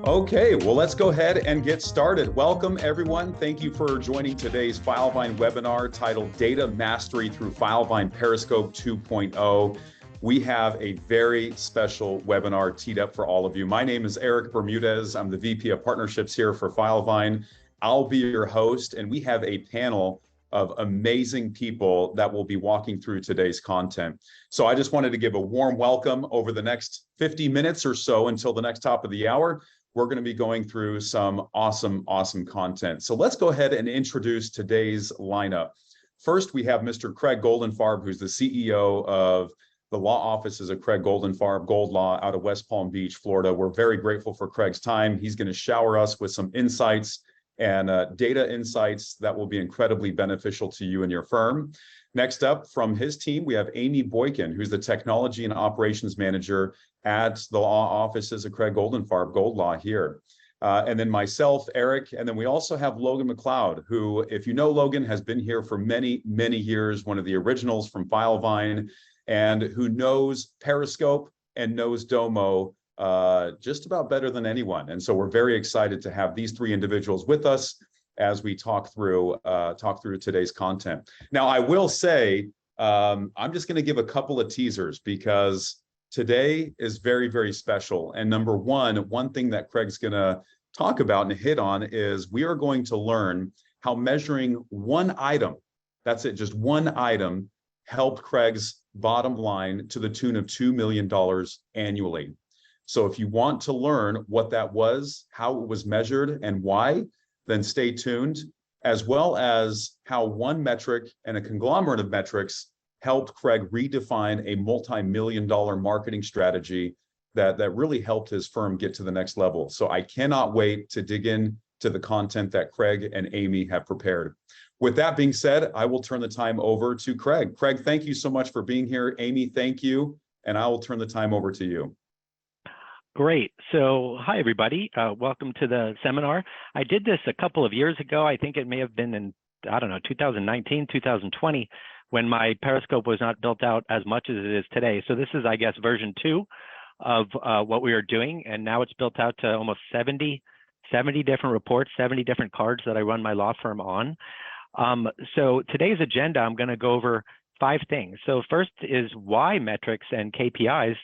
Okay, well, let's go ahead and get started. Welcome, everyone. Thank you for joining today's Filevine webinar titled Data Mastery through Filevine Periscope 2.0. We have a very special webinar teed up for all of you. My name is Eric Bermudez. I'm the VP of Partnerships here for Filevine. I'll be your host, and we have a panel of amazing people that will be walking through today's content. So I just wanted to give a warm welcome over the next 50 minutes or so until the next top of the hour. We're going to be going through some awesome content. So let's go ahead and introduce today's lineup. First, we have Mr. Craig Goldenfarb, who's the CEO of the law offices of Craig Goldenfarb Gold Law out of West Palm Beach, Florida. We're very grateful for Craig's time. He's going to shower us with some insights and data insights that will be incredibly beneficial to you and your firm. Next up from his team, we have Amy Boykin, who's the Technology and Operations Manager at the law offices of Craig Goldenfarb Gold Law here. And then myself, Eric, and then we also have Logan McLeod, who, if you know Logan, has been here for many years, one of the originals from Filevine, and who knows Periscope and knows Domo just about better than anyone. And so we're very excited to have these three individuals with us as we talk through today's content. Now, I will say, I'm just going to give a couple of teasers because today is very special. And number one thing that Craig's going to talk about and hit on is we are going to learn how measuring one item, that's it, just one item, helped Craig's bottom line to the tune of $2 million annually. So if you want to learn what that was, how it was measured, and why, then stay tuned, as well as how one metric and a conglomerate of metrics helped Craig redefine a multi-million-dollar marketing strategy that really helped his firm get to the next level. So I cannot wait to dig in to the content that Craig and Amy have prepared. With that being said, I will turn the time over to Craig. Craig, thank you so much for being here. Amy, thank you. And I will turn the time over to you. Great. So hi, everybody. Welcome to the seminar. I did this a couple of years ago. I think it may have been in, 2019, 2020, when my Periscope was not built out as much as it is today. So this is, I guess, version 2 of what we are doing. And now it's built out to almost 70 different reports, 70 different cards that I run my law firm on. So today's agenda, I'm going to go over 5 things. So first is why metrics and KPIs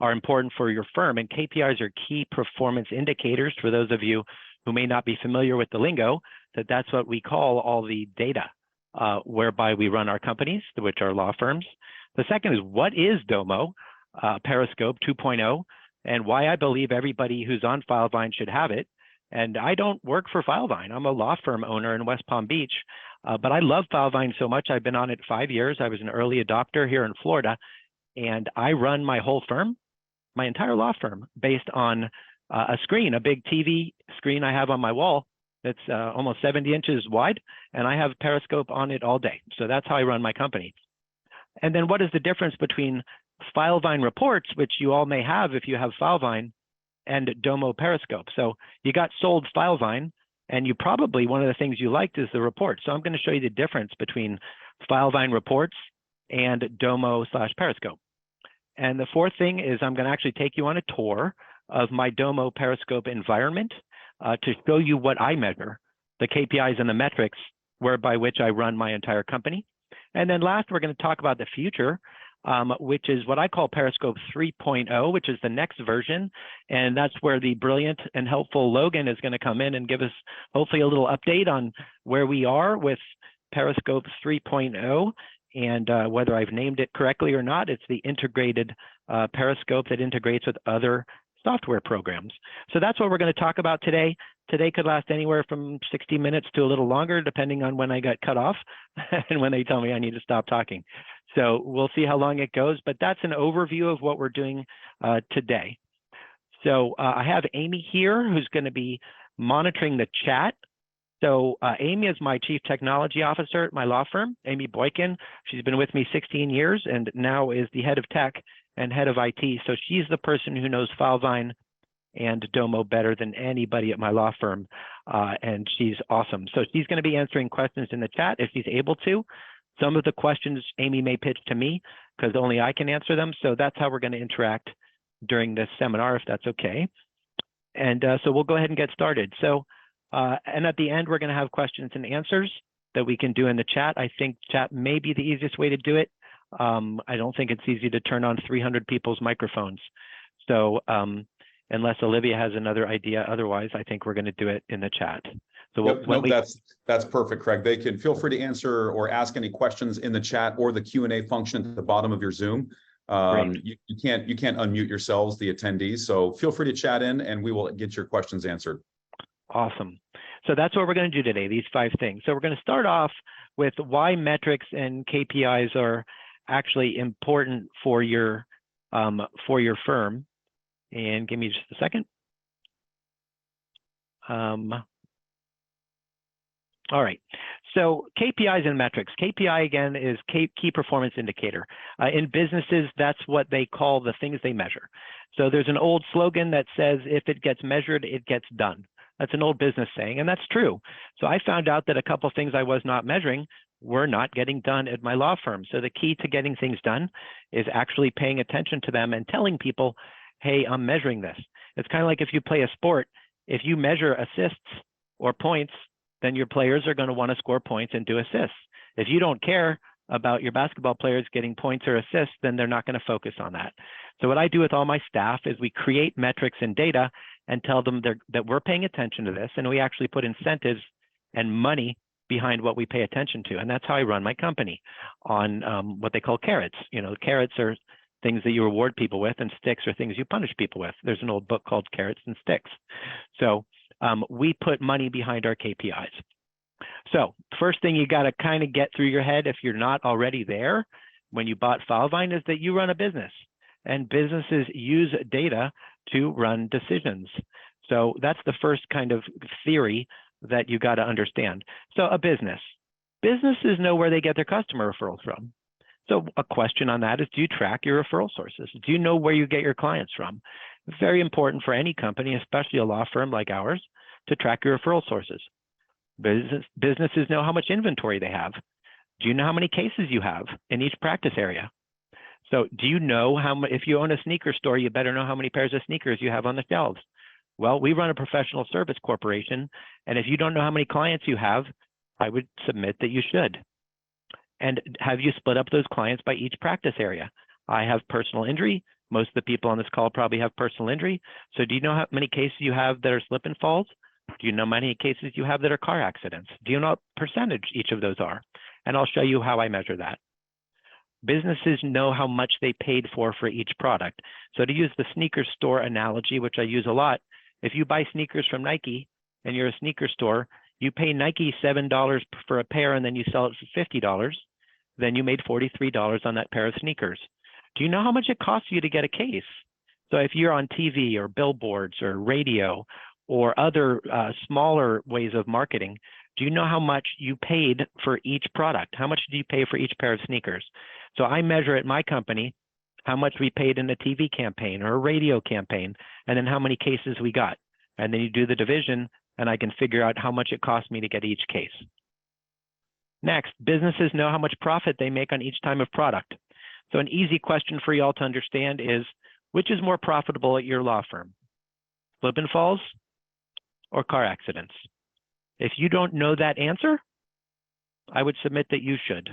are important for your firm. And KPIs are key performance indicators. For those of you who may not be familiar with the lingo, that's what we call all the data whereby we run our companies, which are law firms. The second is, what is Domo, Periscope 2.0, and why I believe everybody who's on Filevine should have it. And I don't work for Filevine. I'm a law firm owner in West Palm Beach, but I love Filevine so much. I've been on it 5 years. I was an early adopter here in Florida, and I run my whole firm, my entire law firm, based on a screen, a big TV screen I have on my wall that's almost 70 inches wide, and I have Periscope on it all day. So that's how I run my company. And then what is the difference between Filevine reports, which you all may have if you have Filevine, and Domo Periscope? So you got sold Filevine, and you probably, one of the things you liked is the report. So I'm going to show you the difference between Filevine reports and Domo/Periscope. And the fourth thing is I'm going to actually take you on a tour of my Domo Periscope environment to show you what I measure, the KPIs and the metrics whereby which I run my entire company. And then last, we're going to talk about the future, which is what I call Periscope 3.0, which is the next version. And that's where the brilliant and helpful Logan is going to come in and give us hopefully a little update on where we are with Periscope 3.0. And whether I've named it correctly or not, it's the integrated Periscope that integrates with other software programs. So that's what we're going to talk about today. Today could last anywhere from 60 minutes to a little longer, depending on when I got cut off and when they tell me I need to stop talking. So we'll see how long it goes, but that's an overview of what we're doing today. So I have Amy here, who's going to be monitoring the chat. So Amy is my Chief Technology Officer at my law firm, Amy Boykin. She's been with me 16 years and now is the head of tech and head of IT. So she's the person who knows Filevine and Domo better than anybody at my law firm. And she's awesome. So she's going to be answering questions in the chat if she's able to. Some of the questions Amy may pitch to me because only I can answer them. So that's how we're going to interact during this seminar, if that's okay. And so we'll go ahead and get started. So, and at the end, we're going to have questions and answers that we can do in the chat. I think chat may be the easiest way to do it. I don't think it's easy to turn on 300 people's microphones. So unless Olivia has another idea, otherwise, I think we're going to do it in the chat. So nope, that's perfect, Craig. They can feel free to answer or ask any questions in the chat or the Q&A function at the bottom of your Zoom. You can't unmute yourselves, the attendees. So feel free to chat in and we will get your questions answered. Awesome. So that's what we're going to do today, these 5 things. So we're going to start off with why metrics and KPIs are actually important for your firm. And give me just a second. All right, so KPIs and metrics. KPI, again, is key performance indicator. In businesses, that's what they call the things they measure. So there's an old slogan that says, if it gets measured, it gets done. That's an old business saying, and that's true. So I found out that a couple of things I was not measuring were not getting done at my law firm. So the key to getting things done is actually paying attention to them and telling people, hey, I'm measuring this. It's kind of like if you play a sport, if you measure assists or points, then your players are going to want to score points and do assists. If you don't care about your basketball players getting points or assists, then they're not going to focus on that. So what I do with all my staff is we create metrics and data and tell them that we're paying attention to this, and we actually put incentives and money behind what we pay attention to. And that's how I run my company on what they call carrots. You know, carrots are things that you reward people with, and sticks are things you punish people with. There's an old book called Carrots and Sticks. So we put money behind our KPIs. So first thing you got to kind of get through your head, if you're not already there, when you bought Filevine, is that you run a business, and businesses use data to run decisions. So that's the first kind of theory that you got to understand. So a businesses know where they get their customer referrals from. So a question on that is, do you track your referral sources? Do you know where you get your clients from? It's very important for any company, especially a law firm like ours, to track your referral sources. Businesses know how much inventory they have. Do you know how many cases you have in each practice area? So do you know if you own a sneaker store, you better know how many pairs of sneakers you have on the shelves. Well, we run a professional service corporation, and if you don't know how many clients you have, I would submit that you should. And have you split up those clients by each practice area? I have personal injury. Most of the people on this call probably have personal injury. So do you know how many cases you have that are slip and falls? Do you know how many cases you have that are car accidents? Do you know what percentage each of those are? And I'll show you how I measure that. Businesses know how much they paid for each product. So to use the sneaker store analogy, which I use a lot, if you buy sneakers from Nike and you're a sneaker store, you pay Nike $7 for a pair and then you sell it for $50, then you made $43 on that pair of sneakers. Do you know how much it costs you to get a case? So if you're on TV or billboards or radio or other smaller ways of marketing, do you know how much you paid for each product? How much do you pay for each pair of sneakers? So I measure at my company how much we paid in a TV campaign or a radio campaign, and then how many cases we got. And then you do the division, and I can figure out how much it cost me to get each case. Next, businesses know how much profit they make on each time of product. So an easy question for y'all to understand is, which is more profitable at your law firm? Slip and falls or car accidents? If you don't know that answer, I would submit that you should.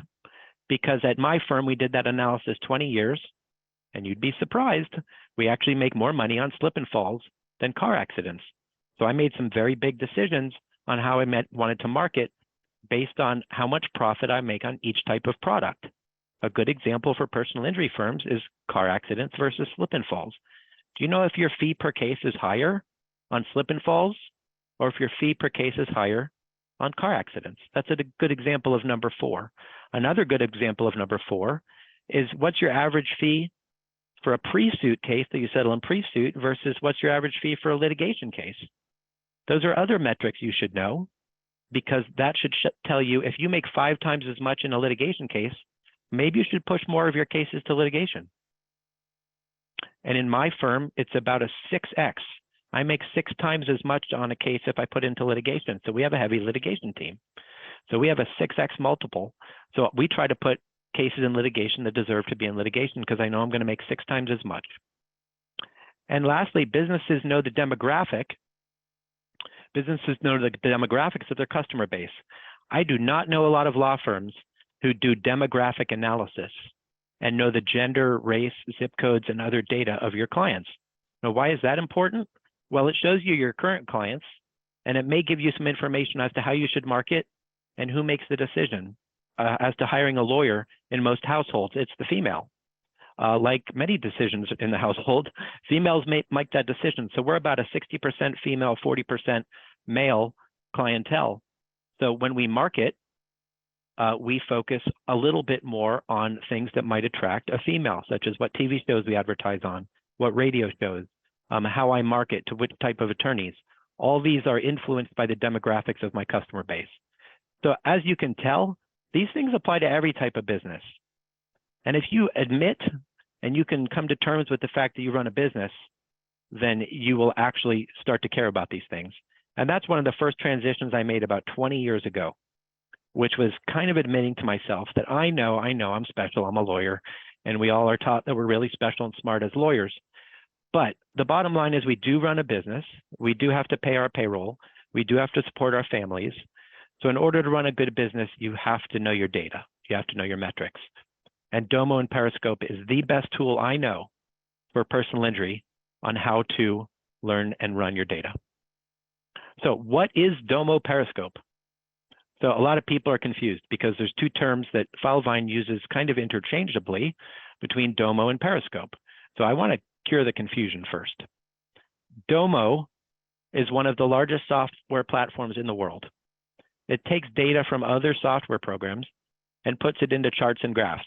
Because at my firm, we did that analysis 20 years, and you'd be surprised, we actually make more money on slip and falls than car accidents. So I made some very big decisions on how I wanted to market based on how much profit I make on each type of product. A good example for personal injury firms is car accidents versus slip and falls. Do you know if your fee per case is higher on slip and falls, or if your fee per case is higher on car accidents? That's a good example of number 4. Another good example of number 4 is, what's your average fee for a pre-suit case that you settle in pre-suit versus what's your average fee for a litigation case? Those are other metrics you should know, because that should tell you if you make 5 times as much in a litigation case, maybe you should push more of your cases to litigation. And in my firm, it's about a 6x. I make 6 times as much on a case if I put into litigation. So we have a heavy litigation team. So we have a 6x multiple. So we try to put cases in litigation that deserve to be in litigation, because I know I'm going to make 6 times as much. And lastly, businesses know the demographics of their customer base. I do not know a lot of law firms who do demographic analysis and know the gender, race, zip codes, and other data of your clients. Now, why is that important? Well, it shows you your current clients, and it may give you some information as to how you should market and who makes the decision. As to hiring a lawyer, in most households, it's the female. Like many decisions in the household, females make that decision. So we're about a 60% female, 40% male clientele. So when we market, we focus a little bit more on things that might attract a female, such as what TV shows we advertise on, what radio shows, how I market to which type of attorneys. All these are influenced by the demographics of my customer base. So as you can tell, these things apply to every type of business. And if you admit and you can come to terms with the fact that you run a business, then you will actually start to care about these things. And that's one of the first transitions I made about 20 years ago, which was kind of admitting to myself that I know I'm special, I'm a lawyer, and we all are taught that we're really special and smart as lawyers. But the bottom line is we do run a business, we do have to pay our payroll, we do have to support our families. So in order to run a good business, you have to know your data, you have to know your metrics. And Domo and Periscope is the best tool I know for personal injury on how to learn and run your data. So what is Domo Periscope? So a lot of people are confused because there's two terms that Filevine uses kind of interchangeably between Domo and Periscope. So I want to cure the confusion first. Domo is one of the largest software platforms in the world. It takes data from other software programs and puts it into charts and graphs.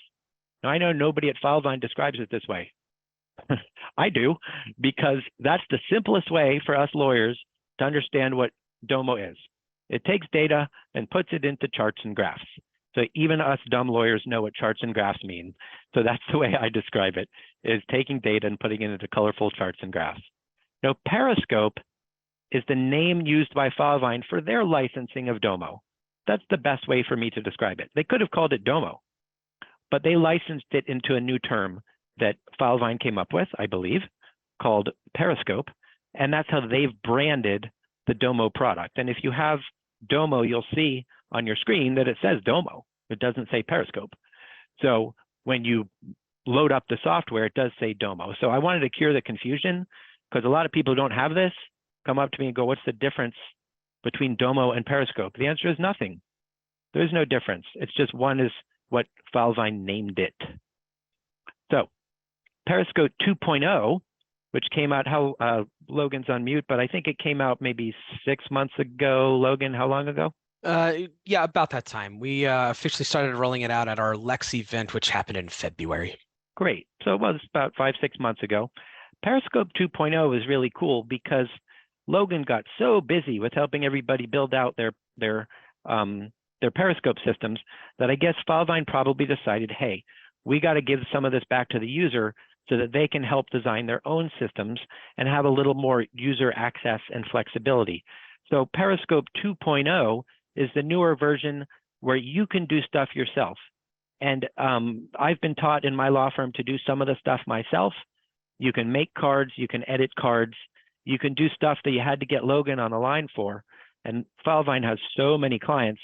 Now, I know nobody at Filevine describes it this way. I do, because that's the simplest way for us lawyers to understand what Domo is. It takes data and puts it into charts and graphs. So even us dumb lawyers know what charts and graphs mean. So that's the way I describe it, is taking data and putting it into colorful charts and graphs. Now, Periscope is the name used by Filevine for their licensing of Domo. That's the best way for me to describe it. They could have called it Domo, but they licensed it into a new term that Filevine came up with, I believe, called Periscope, and that's how they've branded the Domo product. And if you have Domo, you'll see on your screen that it says Domo. It doesn't say Periscope. So when you load up the software, it does say Domo. So I wanted to cure the confusion because a lot of people who don't have this come up to me and go, what's the difference between Domo and Periscope? The answer is nothing. There's no difference. It's just one is what Filevine named it. So Periscope 2.0, which came out, Logan's on mute, but I think it came out maybe 6 months ago. Logan, how long ago? Yeah, about that time. We officially started rolling it out at our Lex event, which happened in February. Great. So it was about 5-6 months ago. Periscope 2.0 is really cool because Logan got so busy with helping everybody build out their Periscope systems that I guess Filevine probably decided, hey, we got to give some of this back to the user so that they can help design their own systems and have a little more user access and flexibility. So Periscope 2.0 is the newer version where you can do stuff yourself. And I've been taught in my law firm to do some of the stuff myself. You can make cards, you can edit cards, you can do stuff that you had to get Logan on the line for. And Filevine has so many clients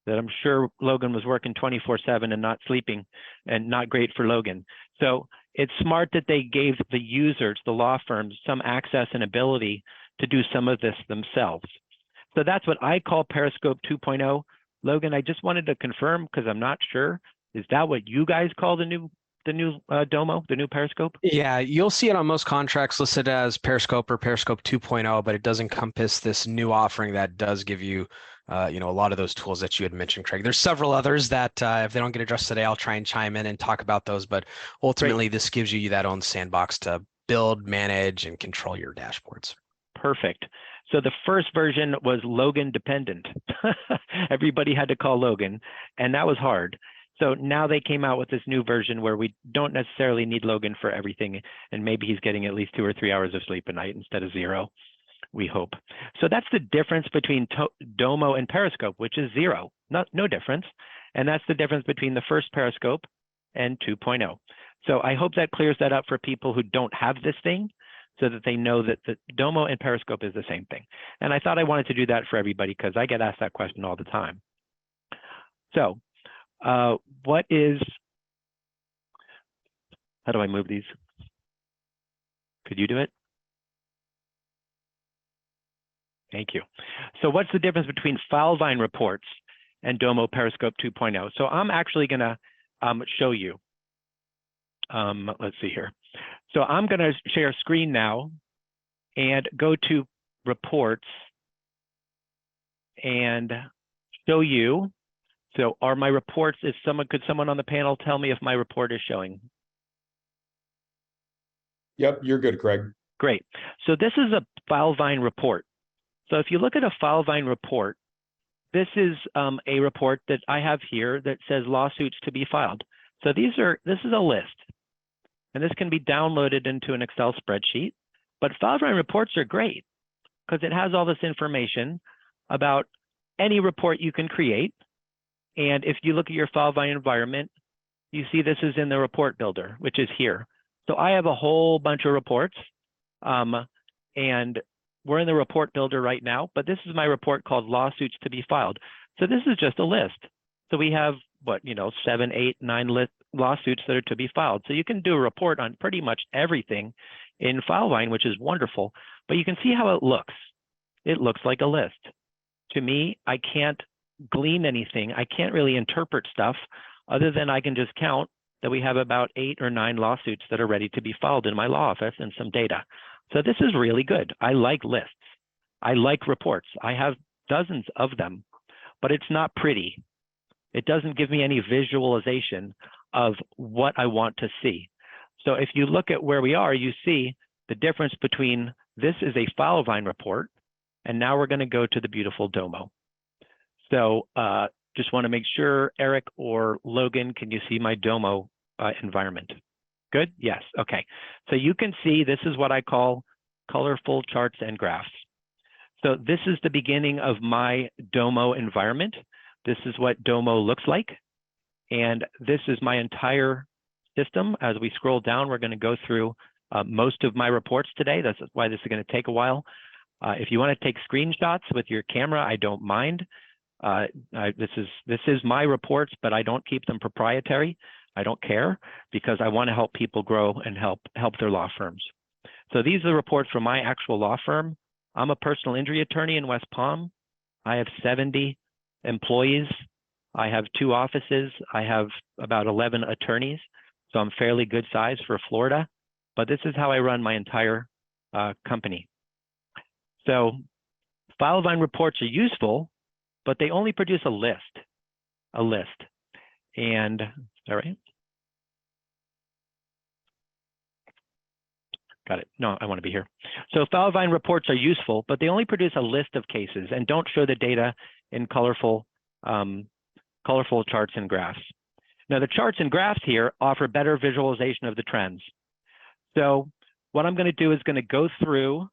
that I'm sure Logan was working 24/7 and not sleeping, and not great for Logan. So it's smart that they gave the users, the law firms, some access and ability to do some of this themselves. So that's what I call Periscope 2.0. Logan, I just wanted to confirm because I'm not sure. Is that what you guys call the new Domo, the new Periscope? Yeah, you'll see it on most contracts listed as Periscope or Periscope 2.0, but it does encompass this new offering that does give you, a lot of those tools that you had mentioned, Craig. There's several others that if they don't get addressed today, I'll try and chime in and talk about those. But ultimately, This gives you that own sandbox to build, manage, and control your dashboards. Perfect. So the first version was Logan dependent. Everybody had to call Logan, and that was hard. So now they came out with this new version where we don't necessarily need Logan for everything, and maybe he's getting at least 2 or 3 hours of sleep a night instead of 0, we hope. So that's the difference between Domo and Periscope, which is 0, no difference. And that's the difference between the first Periscope and 2.0. So I hope that clears that up for people who don't have this thing. so that they know that the Domo and Periscope is the same thing. And I thought I wanted to do that for everybody because I get asked that question all the time. So how do I move these? Could you do it? Thank you. So what's the difference between Filevine reports and Domo Periscope 2.0? So I'm actually going to show you. Let's see here. So I'm going to share screen now and go to reports and show you. So are my reports, could someone on the panel tell me if my report is showing? Yep, you're good, Craig. Great. So this is a Filevine report. So if you look at a Filevine report, this is a report that I have here that says lawsuits to be filed. So this is a list, and this can be downloaded into an Excel spreadsheet. But Filevine reports are great because it has all this information about any report you can create. And if you look at your Filevine environment, you see this is in the report builder, which is here. So I have a whole bunch of reports, and we're in the report builder right now, but this is my report called lawsuits to be filed. So this is just a list. So we have 7, 8, 9 lawsuits that are to be filed. So you can do a report on pretty much everything in Filevine, which is wonderful, but you can see how it looks. It looks like a list. To me, I can't glean anything. I can't really interpret stuff other than I can just count that we have about 8 or 9 lawsuits that are ready to be filed in my law office and some data. So this is really good. I like lists. I like reports. I have dozens of them, but it's not pretty. It doesn't give me any visualization of what I want to see. So if you look at where we are, you see the difference between this is a Filevine report, and now we're going to go to the beautiful Domo. So just want to make sure, Eric or Logan, can you see my Domo environment? Good? Yes. Okay. So you can see this is what I call colorful charts and graphs. So this is the beginning of my Domo environment. This is what Domo looks like. And this is my entire system. As we scroll down, we're going to go through most of my reports today. That's why this is going to take a while. If you want to take screenshots with your camera, I don't mind. This is my reports, but I don't keep them proprietary. I don't care because I want to help people grow and help their law firms. So these are the reports from my actual law firm. I'm a personal injury attorney in West Palm. I have 70 employees. I have 2 offices. I have about 11 attorneys. So I'm fairly good size for Florida, but this is how I run my entire company. So Filevine reports are useful, but they only produce a list. And, all right. Got it. No, I want to be here. So Filevine reports are useful, but they only produce a list of cases and don't show the data in colorful charts and graphs. Now the charts and graphs here offer better visualization of the trends. So what I'm going to do is going to go through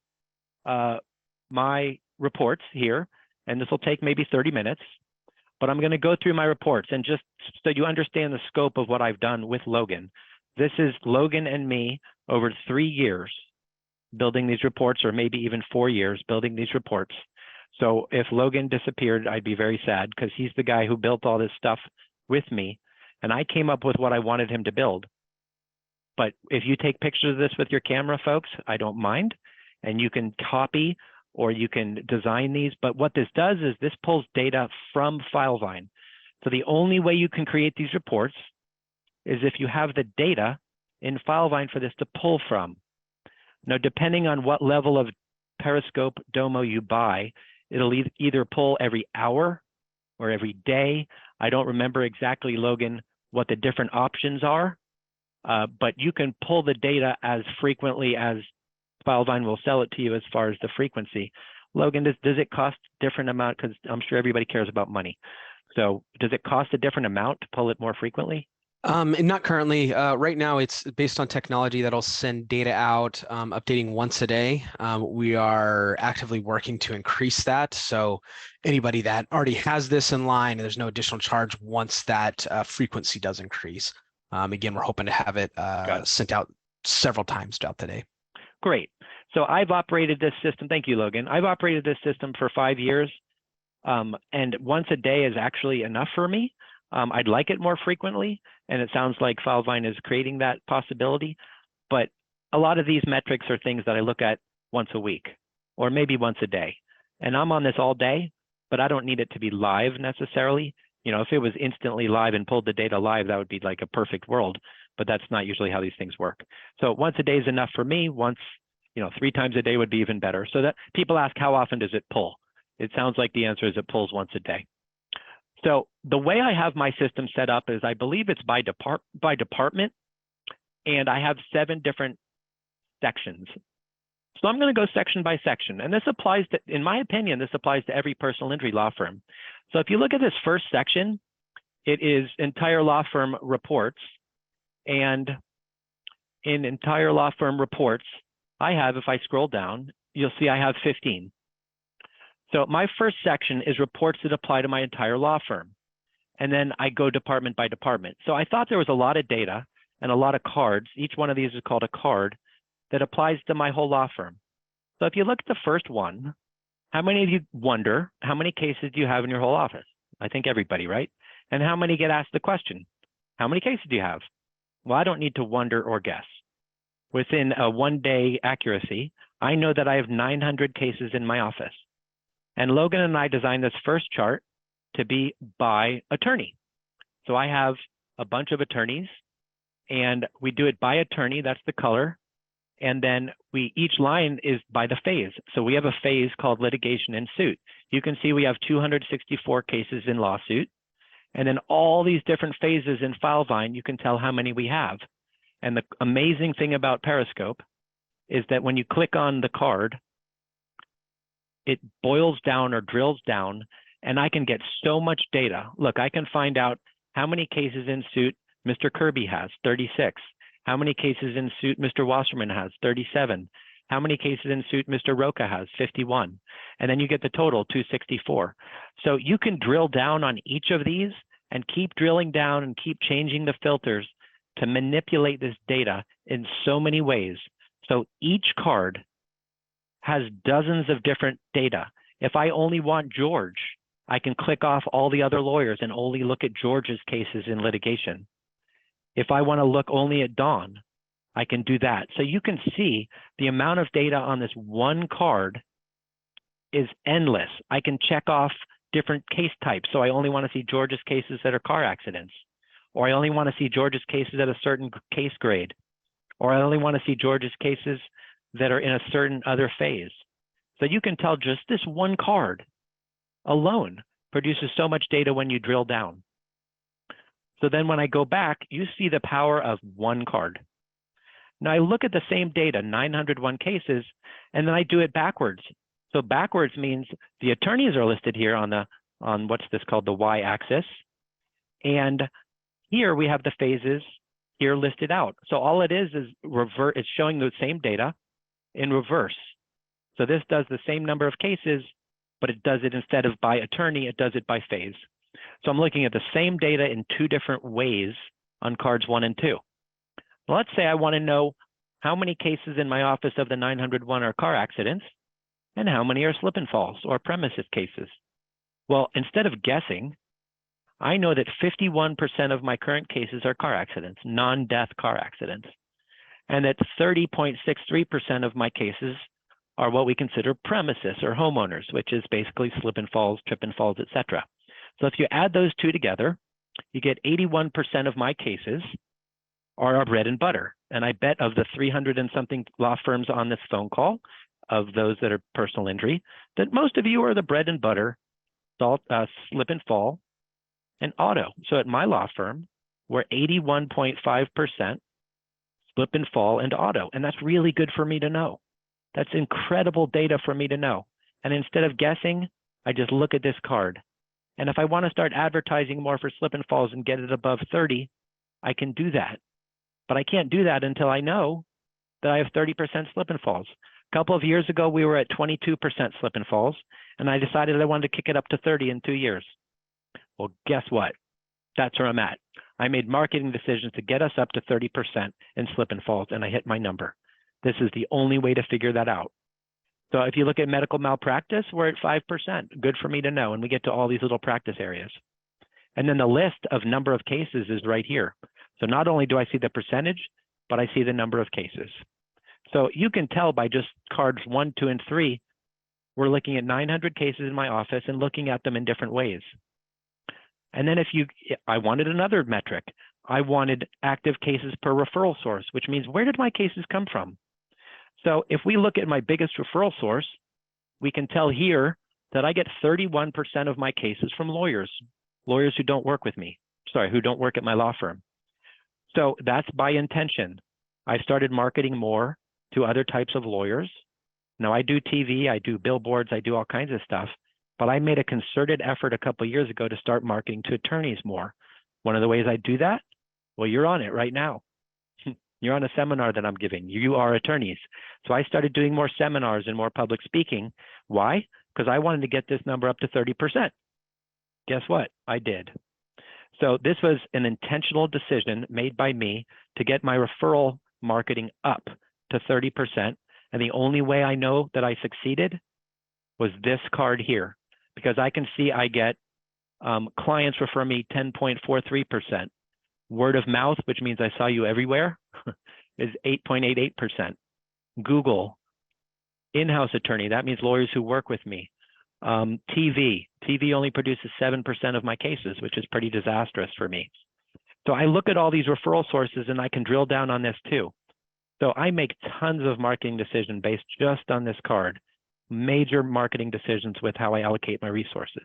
my reports here, and this will take maybe 30 minutes, but I'm going to go through my reports and just so you understand the scope of what I've done with Logan. This is Logan and me over 3 years building these reports, or maybe even 4 years building these reports. So if Logan disappeared, I'd be very sad because he's the guy who built all this stuff with me, and I came up with what I wanted him to build. But if you take pictures of this with your camera, folks, I don't mind, and you can copy or you can design these. But what this does is this pulls data from Filevine. So the only way you can create these reports is if you have the data in Filevine for this to pull from. Now, depending on what level of Periscope Domo you buy, it'll either pull every hour or every day. I don't remember exactly, Logan, what the different options are, but you can pull the data as frequently as Filevine will sell it to you as far as the frequency. Logan, does it cost a different amount? Because I'm sure everybody cares about money. So does it cost a different amount to pull it more frequently? Not currently. Right now, it's based on technology that'll send data out, updating once a day. We are actively working to increase that. So anybody that already has this in line, there's no additional charge once that frequency does increase. Again, we're hoping to have it sent out several times throughout the day. Great. So I've operated this system. Thank you, Logan. I've operated this system for 5 years, and once a day is actually enough for me. I'd like it more frequently, and it sounds like Filevine is creating that possibility. But a lot of these metrics are things that I look at once a week, or maybe once a day. And I'm on this all day, but I don't need it to be live necessarily. You know, if it was instantly live and pulled the data live, that would be like a perfect world, but that's not usually how these things work. So once a day is enough for me. Once, 3 times a day would be even better. So that people ask, how often does it pull? It sounds like the answer is it pulls once a day. So the way I have my system set up is I believe it's by department, and I have 7 different sections. So I'm going to go section by section, and this applies to, in my opinion, this applies to every personal injury law firm. So if you look at this first section, it is entire law firm reports, and in entire law firm reports, I have, if I scroll down, you'll see I have 15. So my first section is reports that apply to my entire law firm, and then I go department by department. So I thought there was a lot of data and a lot of cards. Each one of these is called a card that applies to my whole law firm. So if you look at the first one, how many of you wonder, how many cases do you have in your whole office? I think everybody, right? And how many get asked the question, how many cases do you have? Well, I don't need to wonder or guess. Within a 1-day accuracy, I know that I have 900 cases in my office. And Logan and I designed this first chart to be by attorney. So I have a bunch of attorneys, and we do it by attorney, that's the color. And then each line is by the phase. So we have a phase called litigation and suit. You can see we have 264 cases in lawsuit. And then all these different phases in Filevine, you can tell how many we have. And the amazing thing about Periscope is that when you click on the card, it boils down or drills down, and I can get so much data. Look, I can find out how many cases in suit Mr. Kirby has, 36. How many cases in suit Mr. Wasserman has, 37. How many cases in suit Mr. Roca has, 51. And then you get the total, 264. So you can drill down on each of these and keep drilling down and keep changing the filters to manipulate this data in so many ways. So each card has dozens of different data. If I only want George, I can click off all the other lawyers and only look at George's cases in litigation. If I want to look only at Dawn, I can do that. So you can see the amount of data on this one card is endless. I can check off different case types. So I only want to see George's cases that are car accidents, or I only want to see George's cases at a certain case grade, or I only want to see George's cases that are in a certain other phase. So you can tell just this one card alone produces so much data when you drill down. So then when I go back, you see the power of one card. Now I look at the same data, 901 cases, and then I do it backwards. So backwards means the attorneys are listed here on what's this called, the y-axis. And here we have the phases here listed out. So all it is it's showing the same data in reverse. So this does the same number of cases, but it does it instead of by attorney, it does it by phase. So I'm looking at the same data in 2 different ways on cards 1 and 2. Well, let's say I want to know how many cases in my office of the 901 are car accidents and how many are slip and falls or premises cases. Well, instead of guessing, I know that 51% of my current cases are car accidents, non-death car accidents, and that 30.63% of my cases are what we consider premises or homeowners, which is basically slip and falls, trip and falls, etc. So if you add those 2 together, you get 81% of my cases are our bread and butter. And I bet of the 300 and something law firms on this phone call, of those that are personal injury, that most of you are the bread and butter, slip and fall, and auto. So at my law firm, we're 81.5% slip and fall and auto. And that's really good for me to know. That's incredible data for me to know. And instead of guessing, I just look at this card. And if I want to start advertising more for slip and falls and get it above 30, I can do that. But I can't do that until I know that I have 30% slip and falls. A couple of years ago, we were at 22% slip and falls, and I decided I wanted to kick it up to 30 in 2 years. Well, guess what? That's where I'm at. I made marketing decisions to get us up to 30% in slip and falls, and I hit my number. This is the only way to figure that out. So if you look at medical malpractice, we're at 5%. Good for me to know. And we get to all these little practice areas. And then the list of number of cases is right here. So not only do I see the percentage, but I see the number of cases. So you can tell by just cards 1, 2, and 3, we're looking at 900 cases in my office and looking at them in different ways. And then I wanted another metric. I wanted active cases per referral source, which means where did my cases come from? So if we look at my biggest referral source, we can tell here that I get 31% of my cases from lawyers who don't work with me, who don't work at my law firm. So that's by intention. I started marketing more to other types of lawyers. Now I do TV, I do billboards, I do all kinds of stuff, but I made a concerted effort a couple of years ago to start marketing to attorneys more. One of the ways I do that, well, you're on it right now. You're on a seminar that I'm giving. You are attorneys. So I started doing more seminars and more public speaking. Why? Because I wanted to get this number up to 30%. Guess what? I did. So this was an intentional decision made by me to get my referral marketing up to 30%. And the only way I know that I succeeded was this card here, because I can see I get clients refer me 10.43%. Word of mouth, which means I saw you everywhere, is 8.88%. Google, in-house attorney, that means lawyers who work with me. TV only produces 7% of my cases, which is pretty disastrous for me. So I look at all these referral sources and I can drill down on this too. So I make tons of marketing decisions based just on this card, major marketing decisions with how I allocate my resources.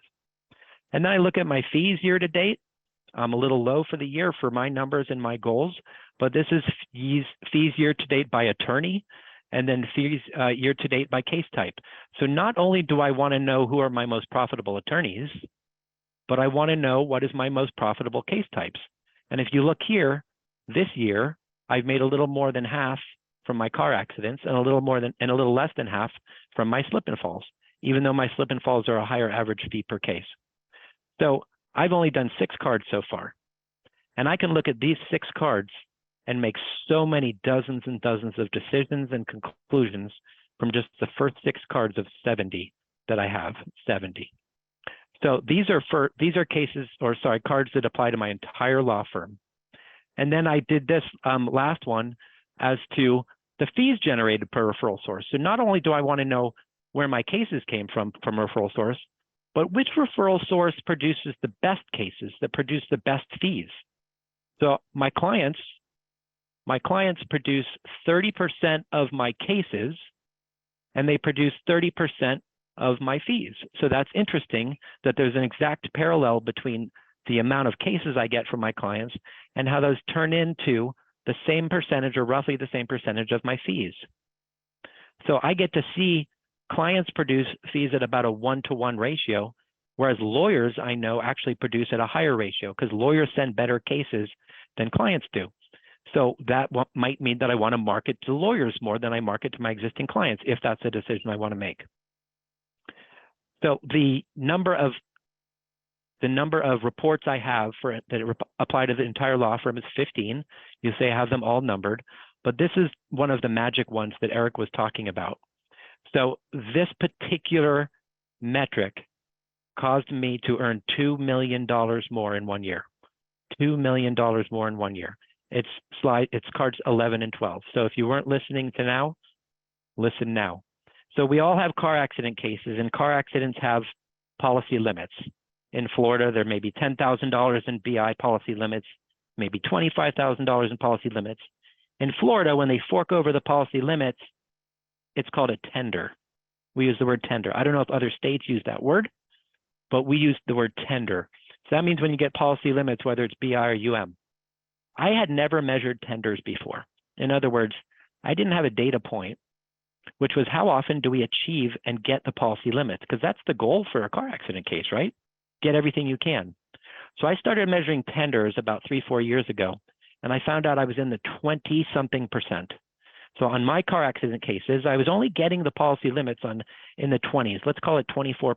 And then I look at my fees year to date. I'm a little low for the year for my numbers and my goals, but this is fees year to date by attorney, and then fees year to date by case type. So not only do I want to know who are my most profitable attorneys, but I want to know what is my most profitable case types. And if you look here, this year, I've made a little more than half from my car accidents and a little less than half from my slip and falls, even though my slip and falls are a higher average fee per case. So I've only done 6 cards so far, and I can look at these 6 cards and make so many dozens and dozens of decisions and conclusions from just the first 6 cards of 70 that I have, 70. So these are cards that apply to my entire law firm. And then I did this last one as to the fees generated per referral source. So not only do I want to know where my cases came from a referral source, but which referral source produces the best cases that produce the best fees. So my clients produce 30% of my cases, and they produce 30% of my fees. So that's interesting that there's an exact parallel between the amount of cases I get from my clients and how those turn into the same percentage or roughly the same percentage of my fees. So I get to see clients produce fees at about a 1-to-1 ratio, whereas lawyers I know actually produce at a higher ratio because lawyers send better cases than clients do. So that might mean that I want to market to lawyers more than I market to my existing clients if that's a decision I want to make. So the number of reports I have that apply to the entire law firm is 15. You say I have them all numbered, but this is one of the magic ones that Eric was talking about. So this particular metric caused me to earn $2 million more in 1 year. $2 million more in 1 year. It's cards 11 and 12. So if you weren't listening to now, listen now. So we all have car accident cases, and car accidents have policy limits. In Florida, there may be $10,000 in BI policy limits, maybe $25,000 in policy limits. In Florida, when they fork over the policy limits, it's called a tender. We use the word tender. I don't know if other states use that word, but we use the word tender. So that means when you get policy limits, whether it's BI or UM. I had never measured tenders before. In other words, I didn't have a data point, which was how often do we achieve and get the policy limits? Because that's the goal for a car accident case, right? Get everything you can. So I started measuring tenders about 3-4 years ago, and I found out I was in the 20-something%. So on my car accident cases, I was only getting the policy limits in the 20s. Let's call it 24%.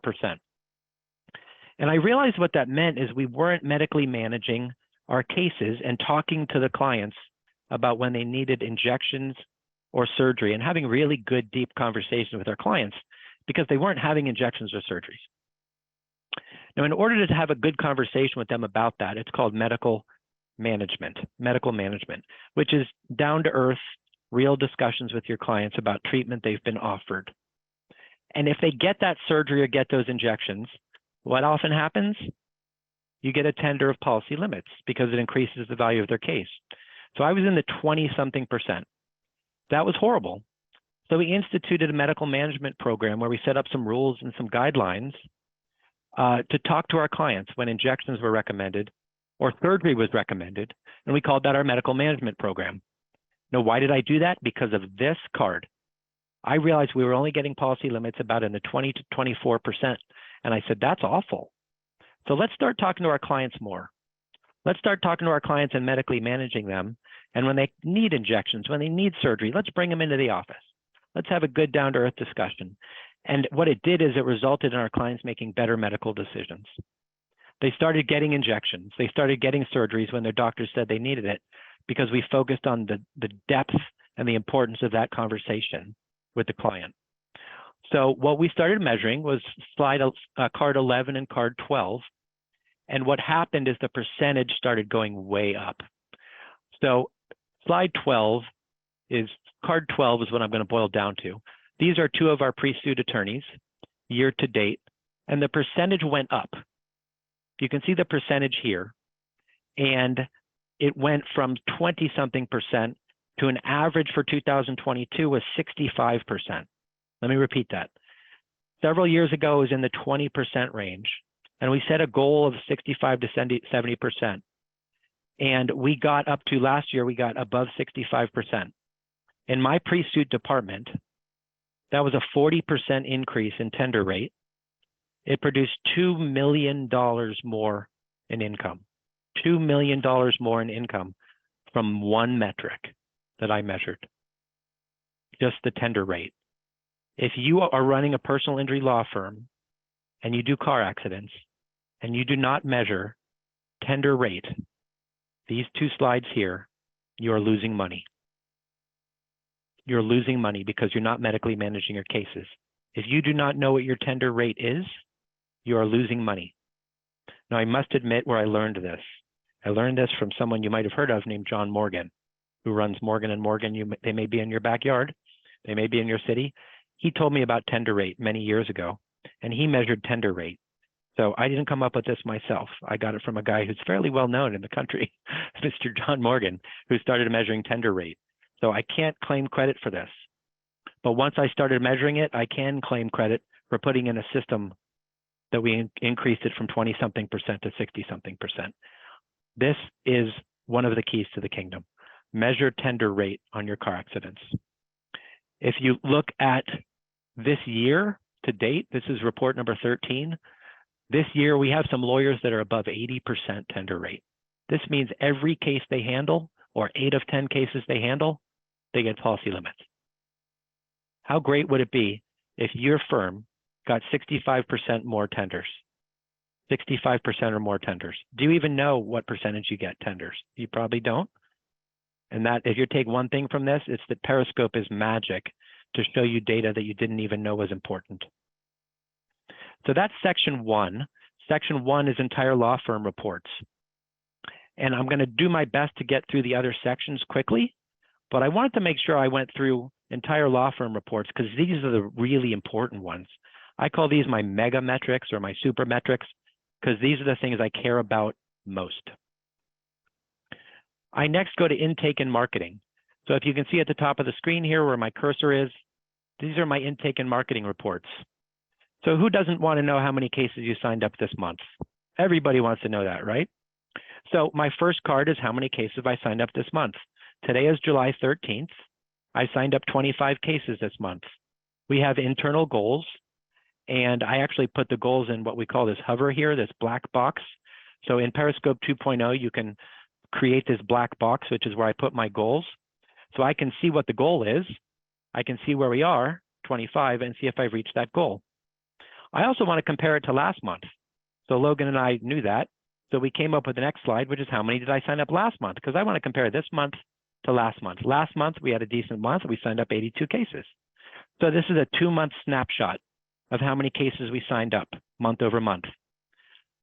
And I realized what that meant is we weren't medically managing our cases and talking to the clients about when they needed injections or surgery and having really good, deep conversation with our clients because they weren't having injections or surgeries. Now, in order to have a good conversation with them about that, it's called medical management, which is down to earth, real discussions with your clients about treatment they've been offered. And if they get that surgery or get those injections, what often happens? You get a tender of policy limits because it increases the value of their case. So I was in the 20-something%. That was horrible. So we instituted a medical management program where we set up some rules and some guidelines to talk to our clients when injections were recommended or surgery was recommended, and we called that our medical management program. Now, why did I do that? Because of this card. I realized we were only getting policy limits about in the 20 to 24%, and I said, that's awful. So let's start talking to our clients more. Let's start talking to our clients and medically managing them, and when they need injections, when they need surgery, let's bring them into the office. Let's have a good down-to-earth discussion. And what it did is it resulted in our clients making better medical decisions. They started getting injections. They started getting surgeries when their doctors said they needed it because we focused on the depth and the importance of that conversation with the client. So what we started measuring was card 11 and card 12. And what happened is the percentage started going way up. So card 12 is what I'm going to boil down to. These are two of our pre-suit attorneys year to date, and the percentage went up. You can see the percentage here, and it went from 20-something% to an average for 2022 was 65%. Let me repeat that. Several years ago, it was in the 20% range, and we set a goal of 65 to 70%. And we got up to last year, we got above 65%. In my pre-suit department, that was a 40% increase in tender rate. It produced $2 million more in income. $2 million more in income from one metric that I measured, just the tender rate. If you are running a personal injury law firm and you do car accidents and you do not measure tender rate, these two slides here, you are losing money. You're losing money because you're not medically managing your cases. If you do not know what your tender rate is, you are losing money. Now, I must admit where I learned this. I learned this from someone you might have heard of named John Morgan, who runs Morgan & Morgan. They may be in your backyard. They may be in your city. He told me about tender rate many years ago, and he measured tender rate. So I didn't come up with this myself. I got it from a guy who's fairly well known in the country, Mr. John Morgan, who started measuring tender rate. So I can't claim credit for this. But once I started measuring it, I can claim credit for putting in a system that we increased it from 20-something% to 60-something%. This is one of the keys to the kingdom. Measure tender rate on your car accidents. If you look at this year to date, this is report number 13. This year, we have some lawyers that are above 80% tender rate. This means every case they handle, or 8 of 10 cases they handle, they get policy limits. How great would it be if your firm got 65% more tenders, 65% or more tenders? Do you even know what percentage you get tenders? You probably don't. And that, if you take one thing from this, it's that Periscope is magic to show you data that you didn't even know was important. So that's section 1. Section 1 is entire law firm reports. And I'm going to do my best to get through the other sections quickly, but I wanted to make sure I went through entire law firm reports because these are the really important ones. I call these my mega metrics or my super metrics because these are the things I care about most. I next go to intake and marketing. So if you can see at the top of the screen here where my cursor is, these are my intake and marketing reports. So who doesn't want to know how many cases you signed up this month? Everybody wants to know that, right? So my first card is how many cases I signed up this month. Today is July 13th. I signed up 25 cases this month. We have internal goals, and I actually put the goals in what we call this hover here, this black box. So in Periscope 2.0, you can create this black box, which is where I put my goals. So I can see what the goal is. I can see where we are, 25, and see if I've reached that goal. I also want to compare it to last month. So Logan and I knew that. So we came up with the next slide, which is how many did I sign up last month? Because I want to compare this month to last month. Last month, we had a decent month. We signed up 82 cases. So this is a 2-month snapshot of how many cases we signed up month over month.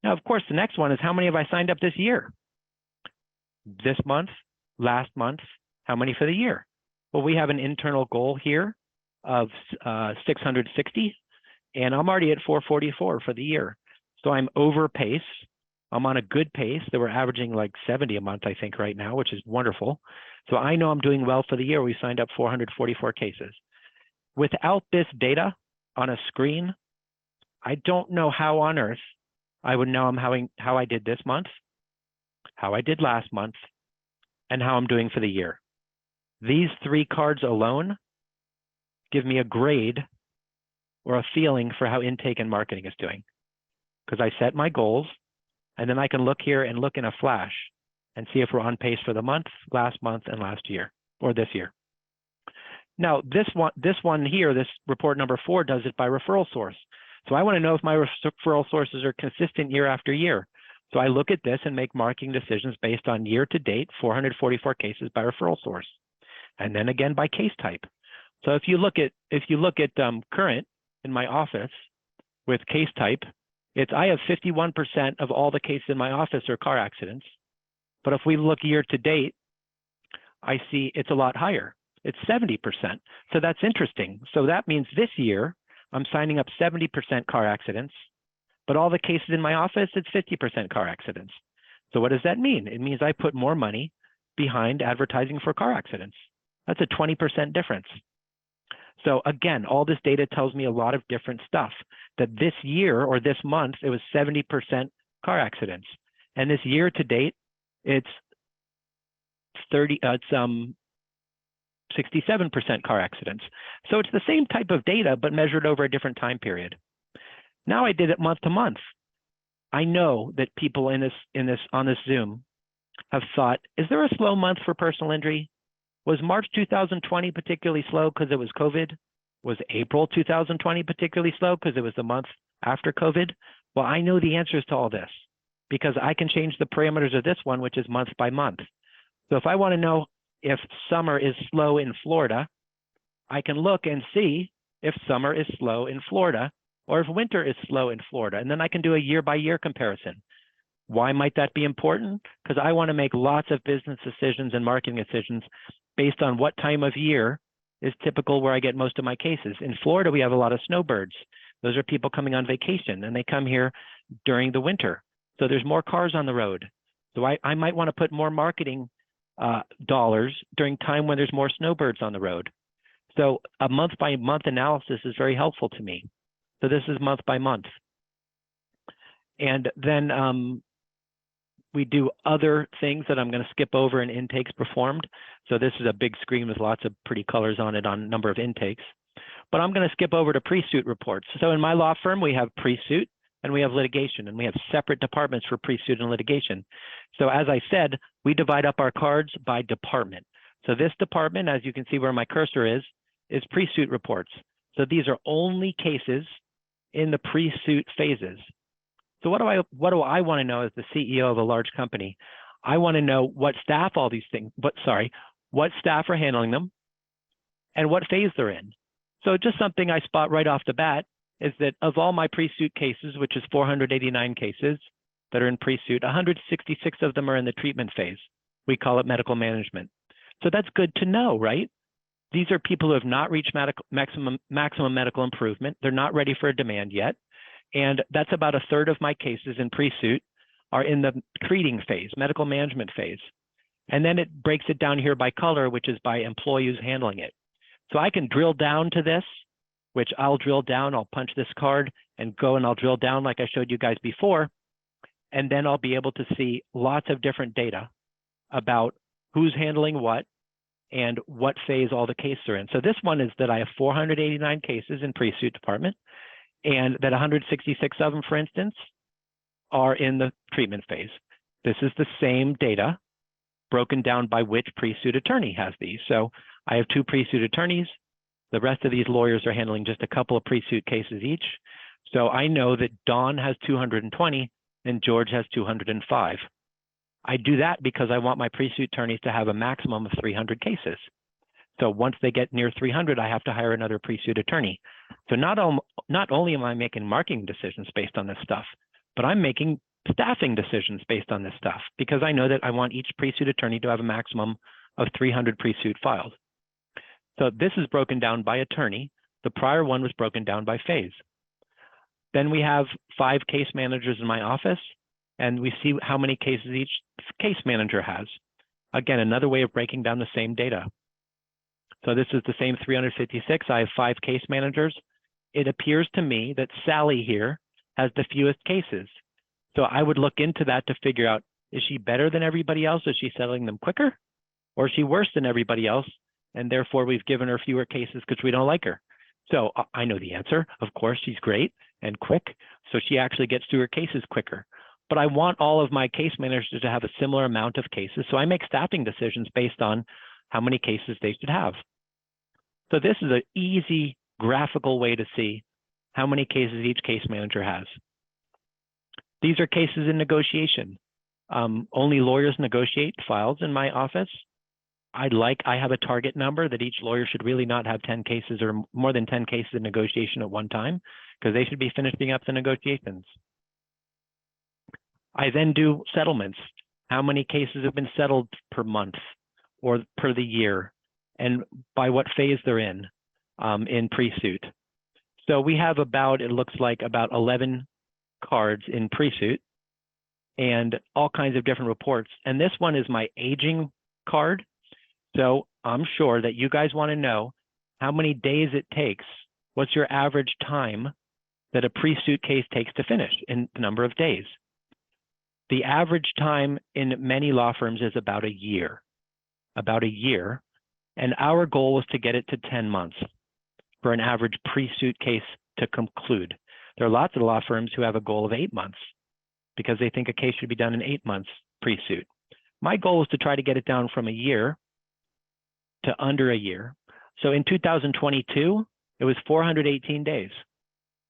Now, of course, the next one is how many have I signed up this year? This month, last month, how many for the year? Well, we have an internal goal here of 660, and I'm already at 444 for the year. So I'm over pace. I'm on a good pace. That we're averaging like 70 a month, I think, right now, which is wonderful. So I know I'm doing well for the year. We signed up 444 cases. Without this data on a screen, I don't know how on earth I would know how I did this month, how I did last month, and how I'm doing for the year. These 3 cards alone give me a grade or a feeling for how intake and marketing is doing. Because I set my goals, and then I can look here and look in a flash and see if we're on pace for the month, last month, and last year, or this year. Now, this one here, this report number 4, does it by referral source. So I want to know if my referral sources are consistent year after year. So I look at this and make marketing decisions based on year to date, 444 cases by referral source, and then again by case type. So if you look at current in my office with case type, I have 51% of all the cases in my office are car accidents. But if we look year to date, I see it's a lot higher. It's 70%. So that's interesting. So that means this year I'm signing up 70% car accidents, but all the cases in my office, it's 50% car accidents. So what does that mean? It means I put more money behind advertising for car accidents. That's a 20% difference. So again, all this data tells me a lot of different stuff. That this year or this month, it was 70% car accidents. And this year to date, it's 67% car accidents. So it's the same type of data, but measured over a different time period. Now I did it month to month. I know that people on this Zoom have thought, is there a slow month for personal injury? Was March 2020 particularly slow because it was COVID? Was April 2020 particularly slow because it was the month after COVID? Well, I know the answers to all this because I can change the parameters of this one, which is month by month. So if I want to know if summer is slow in Florida, I can look and see if summer is slow in Florida or if winter is slow in Florida. And then I can do a year-by-year comparison. Why might that be important? Because I want to make lots of business decisions and marketing decisions based on what time of year is typical where I get most of my cases. In Florida, we have a lot of snowbirds. Those are people coming on vacation, and they come here during the winter. So there's more cars on the road. So I might want to put more marketing dollars during time when there's more snowbirds on the road. So a month-by-month analysis is very helpful to me. So this is month by month. And then we do other things that I'm going to skip over in intakes performed. So this is a big screen with lots of pretty colors on it on number of intakes. But I'm going to skip over to pre-suit reports. So in my law firm, we have pre-suit and we have litigation, and we have separate departments for pre-suit and litigation. So as I said, we divide up our cards by department. So this department, as you can see where my cursor is pre-suit reports. So these are only cases in the pre-suit phases. So what do I want to know as the CEO of a large company? I want to know what staff what staff are handling them and what phase they're in. So just something I spot right off the bat is that of all my pre-suit cases, which is 489 cases that are in pre-suit, 166 of them are in the treatment phase. We call it medical management. So that's good to know, right? These are people who have not reached maximum medical improvement. They're not ready for a demand yet. And that's about a third of my cases in pre-suit are in the treating phase, medical management phase. And then it breaks it down here by color, which is by employees handling it. So I can drill down to this, which I'll drill down, I'll punch this card and go and I'll drill down like I showed you guys before. And then I'll be able to see lots of different data about who's handling what and what phase all the cases are in. So this one is that I have 489 cases in pre-suit department, and that 166 of them, for instance, are in the treatment phase. This is the same data broken down by which pre-suit attorney has these. So I have 2 pre-suit attorneys. The rest of these lawyers are handling just a couple of pre-suit cases each. So I know that Dawn has 220 and George has 205. I do that because I want my pre-suit attorneys to have a maximum of 300 cases. So once they get near 300, I have to hire another pre-suit attorney. So not only am I making marketing decisions based on this stuff, but I'm making staffing decisions based on this stuff because I know that I want each pre-suit attorney to have a maximum of 300 pre-suit files. So this is broken down by attorney. The prior one was broken down by phase. Then we have 5 case managers in my office, and we see how many cases each case manager has. Again, another way of breaking down the same data. So this is the same 356. I have 5 case managers. It appears to me that Sally here has the fewest cases. So I would look into that to figure out, is she better than everybody else? Is she settling them quicker? Or is she worse than everybody else? And therefore we've given her fewer cases because we don't like her. So I know the answer. Of course, she's great and quick. So she actually gets through her cases quicker. But I want all of my case managers to have a similar amount of cases. So I make staffing decisions based on how many cases they should have. So this is an easy graphical way to see how many cases each case manager has. These are cases in negotiation. Only lawyers negotiate files in my office. I have a target number that each lawyer should really not have 10 cases or more than 10 cases in negotiation at one time, because they should be finishing up the negotiations. I then do settlements. How many cases have been settled per month or per the year, and by what phase they're in pre-suit. So we have about, it looks like about 11 cards in pre-suit and all kinds of different reports. And this one is my aging card. So I'm sure that you guys want to know how many days it takes. What's your average time that a pre-suit case takes to finish in the number of days? The average time in many law firms is about a year. And our goal was to get it to 10 months for an average pre-suit case to conclude. There are lots of law firms who have a goal of 8 months because they think a case should be done in 8 months pre-suit. My goal is to try to get it down from a year to under a year. So in 2022, it was 418 days.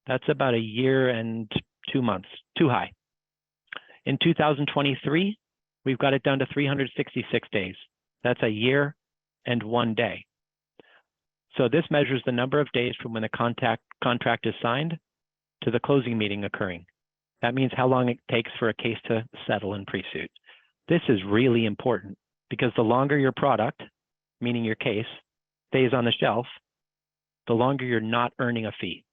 That's about a year and 2 months, too high. In 2023, we've got it down to 366 days. That's a year and 1 day. So this measures the number of days from when the contract is signed to the closing meeting occurring. That means how long it takes for a case to settle in pre-suit. This is really important because the longer your product, meaning your case, stays on the shelf, the longer you're not earning a fee.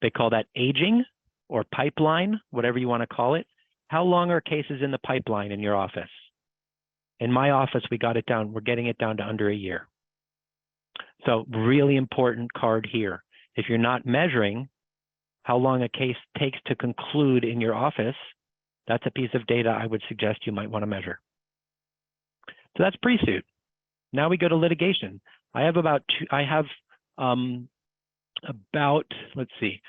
They call that aging or pipeline, whatever you want to call it. How long are cases in the pipeline in your office? In my office, we're getting it down to under a year. So really important card here. If you're not measuring how long a case takes to conclude in your office, that's a piece of data I would suggest you might want to measure. So that's pre-suit. Now we go to litigation. Let's see,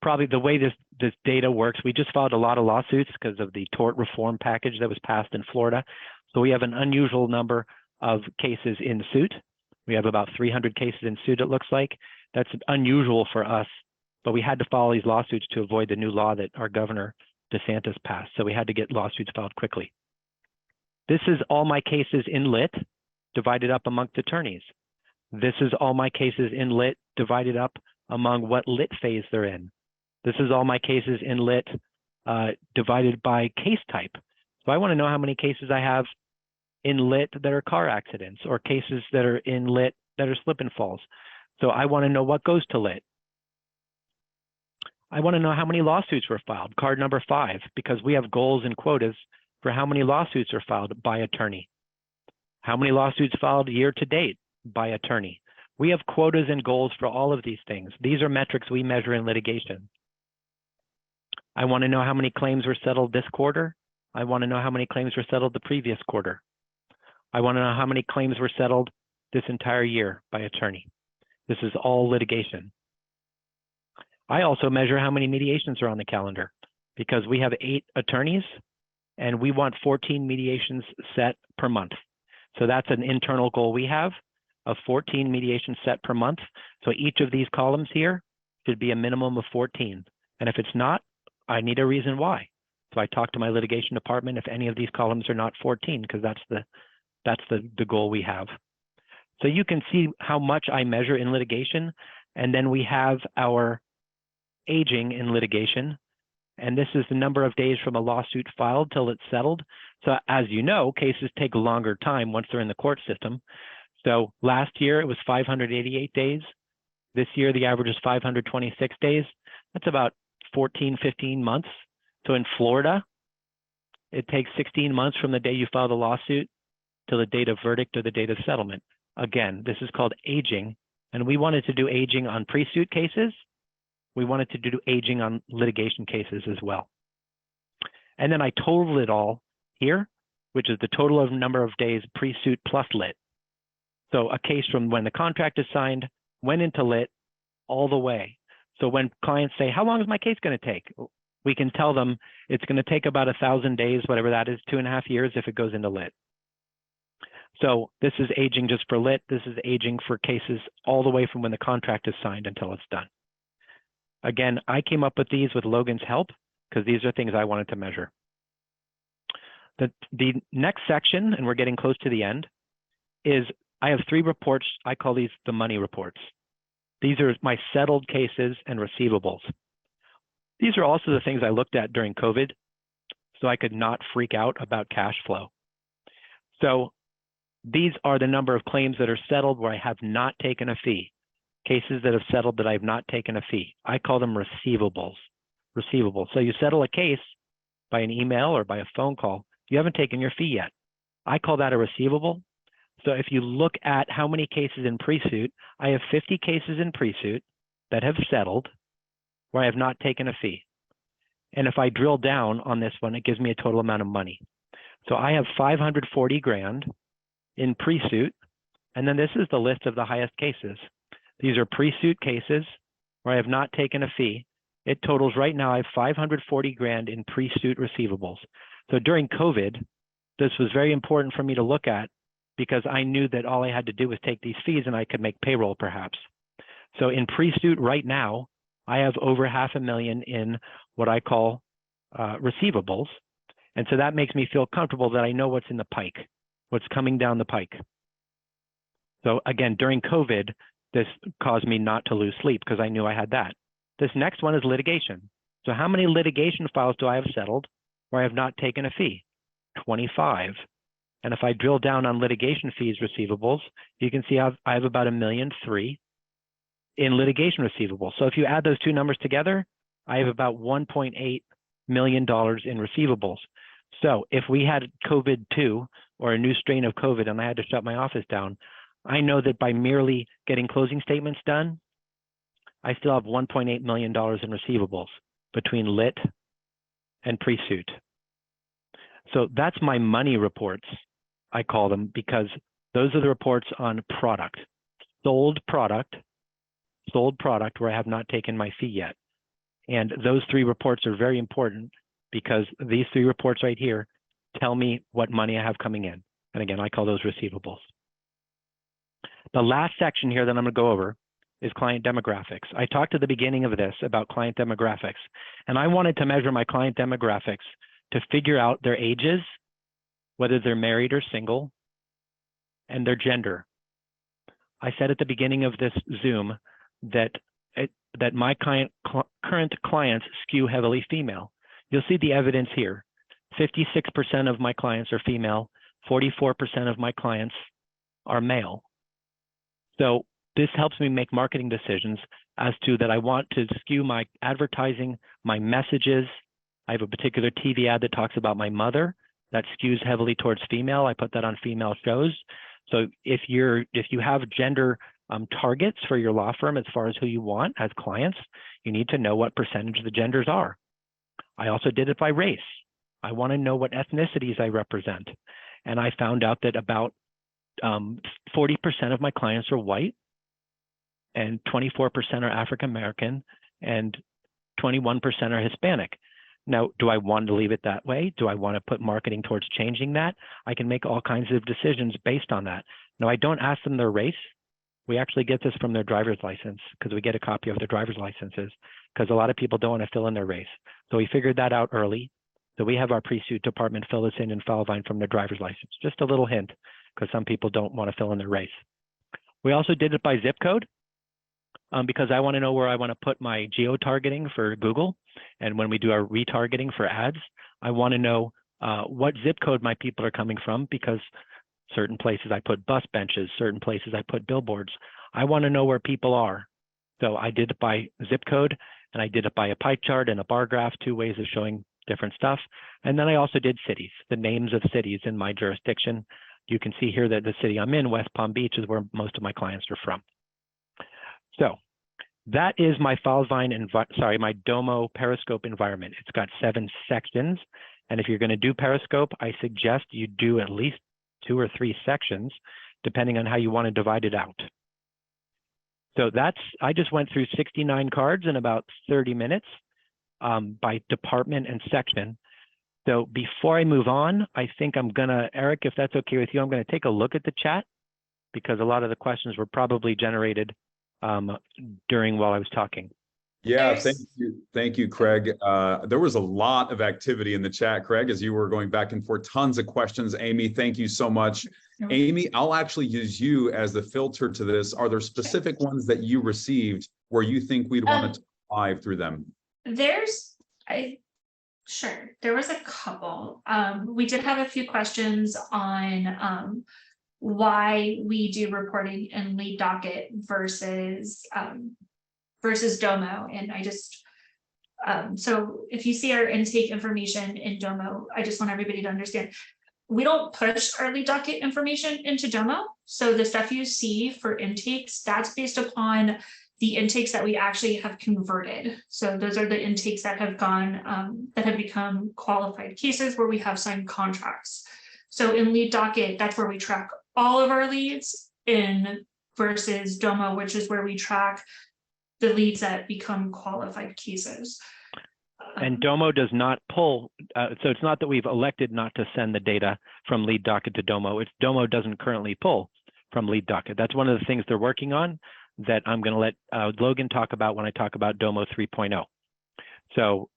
probably the way this data works, we just filed a lot of lawsuits because of the tort reform package that was passed in Florida. So we have an unusual number of cases in suit. We have about 300 cases in suit, it looks like. That's unusual for us, but we had to follow these lawsuits to avoid the new law that our governor DeSantis passed. So we had to get lawsuits filed quickly. This is all my cases in lit divided up amongst attorneys. This is all my cases in lit divided up among what lit phase they're in. This is all my cases in lit divided by case type. So I want to know how many cases I have in lit that are car accidents or cases that are in lit that are slip and falls. So I want to know what goes to lit. I want to know how many lawsuits were filed, card number 5, because we have goals and quotas for how many lawsuits are filed by attorney. How many lawsuits filed year to date by attorney. We have quotas and goals for all of these things. These are metrics we measure in litigation. I want to know how many claims were settled this quarter. I want to know how many claims were settled the previous quarter. I want to know how many claims were settled this entire year by attorney. This is all litigation. I also measure how many mediations are on the calendar because we have 8 attorneys and we want 14 mediations set per month. So that's an internal goal we have of 14 mediations set per month. So each of these columns here should be a minimum of 14. And if it's not, I need a reason why. So I talk to my litigation department if any of these columns are not 14, because that's the goal we have. So you can see how much I measure in litigation, and then we have our aging in litigation. And this is the number of days from a lawsuit filed till it's settled. So as you know, cases take a longer time once they're in the court system. So last year it was 588 days. This year the average is 526 days. That's about 14, 15 months. So in Florida, it takes 16 months from the day you file the lawsuit to the date of verdict or the date of settlement. Again, this is called aging. And we wanted to do aging on pre-suit cases. We wanted to do aging on litigation cases as well. And then I totaled it all here, which is the total of number of days pre-suit plus lit. So a case from when the contract is signed, went into lit, all the way. So when clients say, how long is my case going to take? We can tell them it's going to take about 1,000 days, whatever that is, 2.5 years if it goes into lit. So this is aging just for lit. This is aging for cases all the way from when the contract is signed until it's done. Again, I came up with these with Logan's help because these are things I wanted to measure. The next section, and we're getting close to the end, is I have 3 reports. I call these the money reports. These are my settled cases and receivables. These are also the things I looked at during COVID, so I could not freak out about cash flow. So these are the number of claims that are settled where I have not taken a fee. Cases that have settled that I have not taken a fee. I call them receivables. Receivables. So you settle a case by an email or by a phone call, you haven't taken your fee yet. I call that a receivable. So if you look at how many cases in pre-suit, I have 50 cases in pre-suit that have settled where I have not taken a fee. And if I drill down on this one, it gives me a total amount of money. So I have 540 grand in pre-suit, and then this is the list of the highest cases. These are pre-suit cases where I have not taken a fee. It totals right now, I have 540 grand in pre-suit receivables. So during COVID, this was very important for me to look at because I knew that all I had to do was take these fees and I could make payroll perhaps. So in pre-suit right now, I have over $500,000 in what I call receivables. And so that makes me feel comfortable that I know what's in the pike, what's coming down the pike. So again, during COVID, this caused me not to lose sleep because I knew I had that. This next one is litigation. So how many litigation files do I have settled where I have not taken a fee? 25. And if I drill down on litigation fees receivables, you can see I have about $1.3 million in litigation receivables. So if you add those two numbers together, I have about $1.8 million in receivables. So if we had COVID-2 or a new strain of COVID and I had to shut my office down, I know that by merely getting closing statements done, I still have $1.8 million in receivables between lit and pre-suit. So that's my money reports, I call them, because those are the reports on product, sold product where I have not taken my fee yet. And those 3 reports are very important because these 3 reports right here tell me what money I have coming in. And again, I call those receivables. The last section here that I'm going to go over is client demographics. I talked at the beginning of this about client demographics, and I wanted to measure my client demographics to figure out their ages, whether they're married or single, and their gender. I said at the beginning of this Zoom that my current clients skew heavily female. You'll see the evidence here. 56% of my clients are female, 44% of my clients are male. So this helps me make marketing decisions as to that I want to skew my advertising, my messages. I have a particular TV ad that talks about my mother that skews heavily towards female. I put that on female shows. So if you have gender targets for your law firm as far as who you want as clients, you need to know what percentage the genders are. I also did it by race. I want to know what ethnicities I represent. And I found out that about 40% of my clients are white, and 24% are African American, and 21% are Hispanic. Now, do I want to leave it that way? Do I want to put marketing towards changing that? I can make all kinds of decisions based on that. Now, I don't ask them their race. We actually get this from their driver's license because we get a copy of their driver's licenses because a lot of people don't want to fill in their race. So we figured that out early. So we have our pre-suit department fill this in Filevine from their driver's license. Just a little hint, because some people don't want to fill in their race. We also did it by zip code because I want to know where I want to put my geo-targeting for Google. And when we do our retargeting for ads, I want to know what zip code my people are coming from, because certain places I put bus benches, certain places I put billboards. I want to know where people are. So I did it by zip code, and I did it by a pie chart and a bar graph, 2 ways of showing different stuff. And then I also did cities, the names of cities in my jurisdiction. You can see here that the city I'm in, West Palm Beach, is where most of my clients are from. So that is my my Domo Periscope environment. It's got 7 sections. And if you're going to do Periscope, I suggest you do at least 2 or 3 sections, depending on how you want to divide it out. So I just went through 69 cards in about 30 minutes by department and section. So before I move on, I think I'm gonna, Eric, if that's okay with you, I'm gonna take a look at the chat, because a lot of the questions were probably generated while I was talking. Yeah, thank you, Craig. There was a lot of activity in the chat, Craig, as you were going back and forth. Tons of questions. Amy, thank you so much. Amy, I'll actually use you as the filter to this. Are there specific ones that you received where you think we'd want to dive through them? Sure. There was a couple. We did have a few questions on why we do reporting in lead docket versus Domo. And I just, so if you see our intake information in Domo, I just want everybody to understand, we don't push our lead docket information into Domo. So the stuff you see for intakes, that's based upon the intakes that we actually have converted. So those are the intakes that have gone, that have become qualified cases where we have signed contracts. So in lead docket, that's where we track all of our leads, in versus Domo, which is where we track the leads that become qualified cases. And Domo does not pull, so it's not that we've elected not to send the data from lead docket to Domo. It's Domo doesn't currently pull from lead docket. That's one of the things they're working on that I'm going to let Logan talk about when I talk about Domo 3.0. So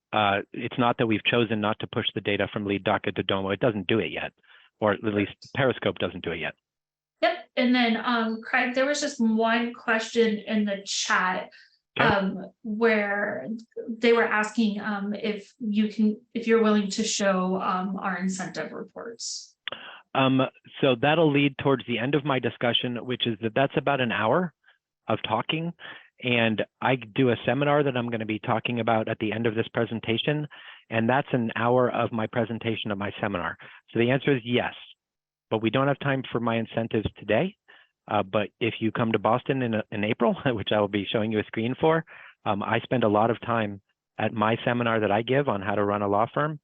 it's not that we've chosen not to push the data from lead docket to Domo. It doesn't do it yet, or at least Periscope doesn't do it yet. Yep. And then Craig, there was just one question in the chat where they were asking if you're willing to show our incentive reports. So that'll lead towards the end of my discussion, which is that's about an hour of talking. And I do a seminar that I'm going to be talking about at the end of this presentation. And that's an hour of my presentation of my seminar. So the answer is yes, but we don't have time for my incentives today. But if you come to Boston in April, which I will be showing you a screen for, I spend a lot of time at my seminar that I give on how to run a law firm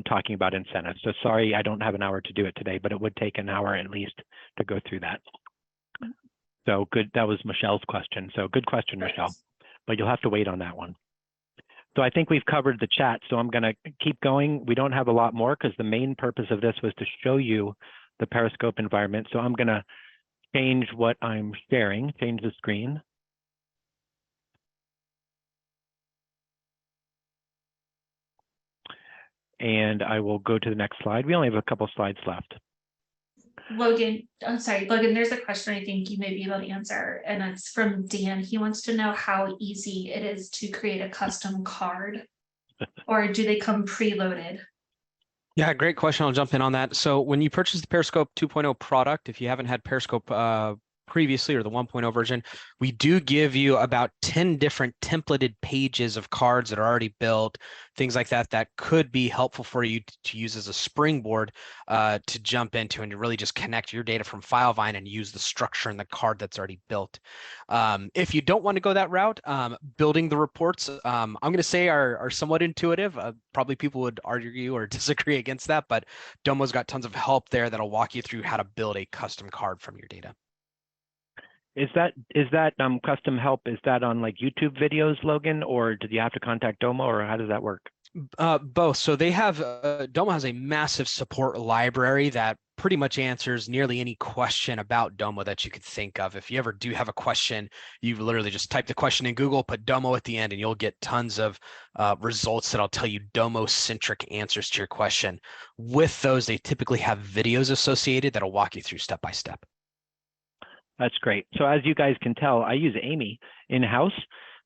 talking about incentives. So sorry, I don't have an hour to do it today, but it would take an hour at least to go through that. So good, that was Michelle's question. So good question, Michelle, but you'll have to wait on that one. So I think we've covered the chat, so I'm gonna keep going. We don't have a lot more because the main purpose of this was to show you the Periscope environment. So I'm gonna change what I'm sharing, change the screen. And I will go to the next slide. We only have a couple slides left. Logan, I'm sorry, Logan, there's a question I think you may be able to answer, and it's from Dan. He wants to know how easy it is to create a custom card, or do they come preloaded? Yeah, great question. I'll jump in on that. So when you purchase the Periscope 2.0 product, if you haven't had Periscope previously or the 1.0 version, we do give you about 10 different templated pages of cards that are already built, things like that, that could be helpful for you to use as a springboard to jump into and to really just connect your data from Filevine and use the structure in the card that's already built. If you don't want to go that route, building the reports, I'm going to say are somewhat intuitive. Probably people would argue or disagree against that, but Domo's got tons of help there that'll walk you through how to build a custom card from your data. Is that custom help? Is that on like YouTube videos, Logan, or did you have to contact Domo, or how does that work? Both. So they have Domo has a massive support library that pretty much answers nearly any question about Domo that you could think of. If you ever do have a question, you literally just type the question in Google, put Domo at the end, and you'll get tons of results that'll tell you Domo-centric answers to your question. With those, they typically have videos associated that'll walk you through step by step. That's great. So as you guys can tell, I use Amy in-house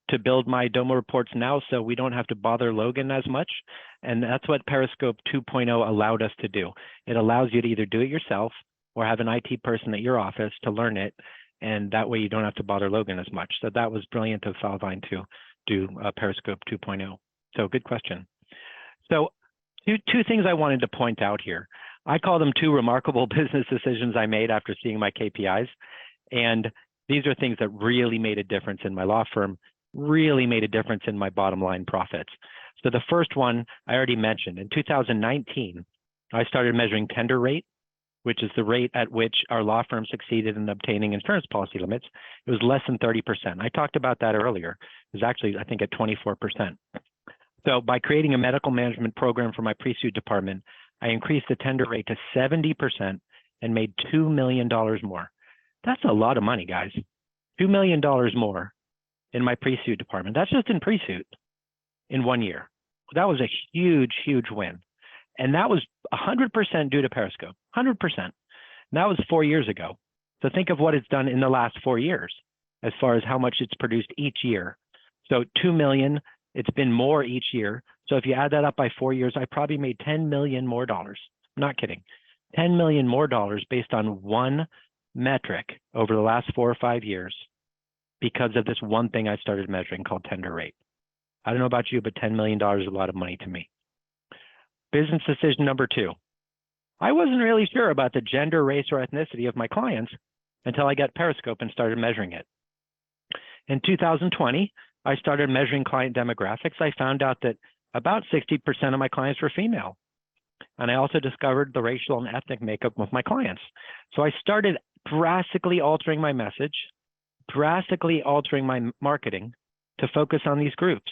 to build my Domo reports now, so we don't have to bother Logan as much. And that's what Periscope 2.0 allowed us to do. It allows you to either do it yourself or have an IT person at your office to learn it. And that way you don't have to bother Logan as much. So that was brilliant of Filevine to do Periscope 2.0. So good question. So two things I wanted to point out here. I call them two remarkable business decisions I made after seeing my KPIs. And these are things that really made a difference in my law firm, really made a difference in my bottom line profits. So the first one I already mentioned. In 2019, I started measuring tender rate, which is the rate at which our law firm succeeded in obtaining insurance policy limits. It was less than 30%. I talked about that earlier. It was actually, I think, at 24%. So by creating a medical management program for my pre-suit department, I increased the tender rate to 70% and made $2 million more. That's a lot of money, guys. $2 million more in my pre-suit department. That's just in pre-suit in 1 year. That was a huge, huge win. And that was 100% due to Periscope, 100%. And that was 4 years ago. So think of what it's done in the last 4 years as far as how much it's produced each year. So 2 million, it's been more each year. So if you add that up by 4 years, I probably made $10 million more dollars. I'm not kidding. $10 million more dollars based on one metric over the last 4 or 5 years because of this one thing I started measuring called tender rate. I don't know about you, but $10 million is a lot of money to me. Business decision number 2. I wasn't really sure about the gender, race, or ethnicity of my clients until I got Periscope and started measuring it. In 2020, I started measuring client demographics. I found out that about 60% of my clients were female. And I also discovered the racial and ethnic makeup of my clients. So I started drastically altering my message, drastically altering my marketing to focus on these groups.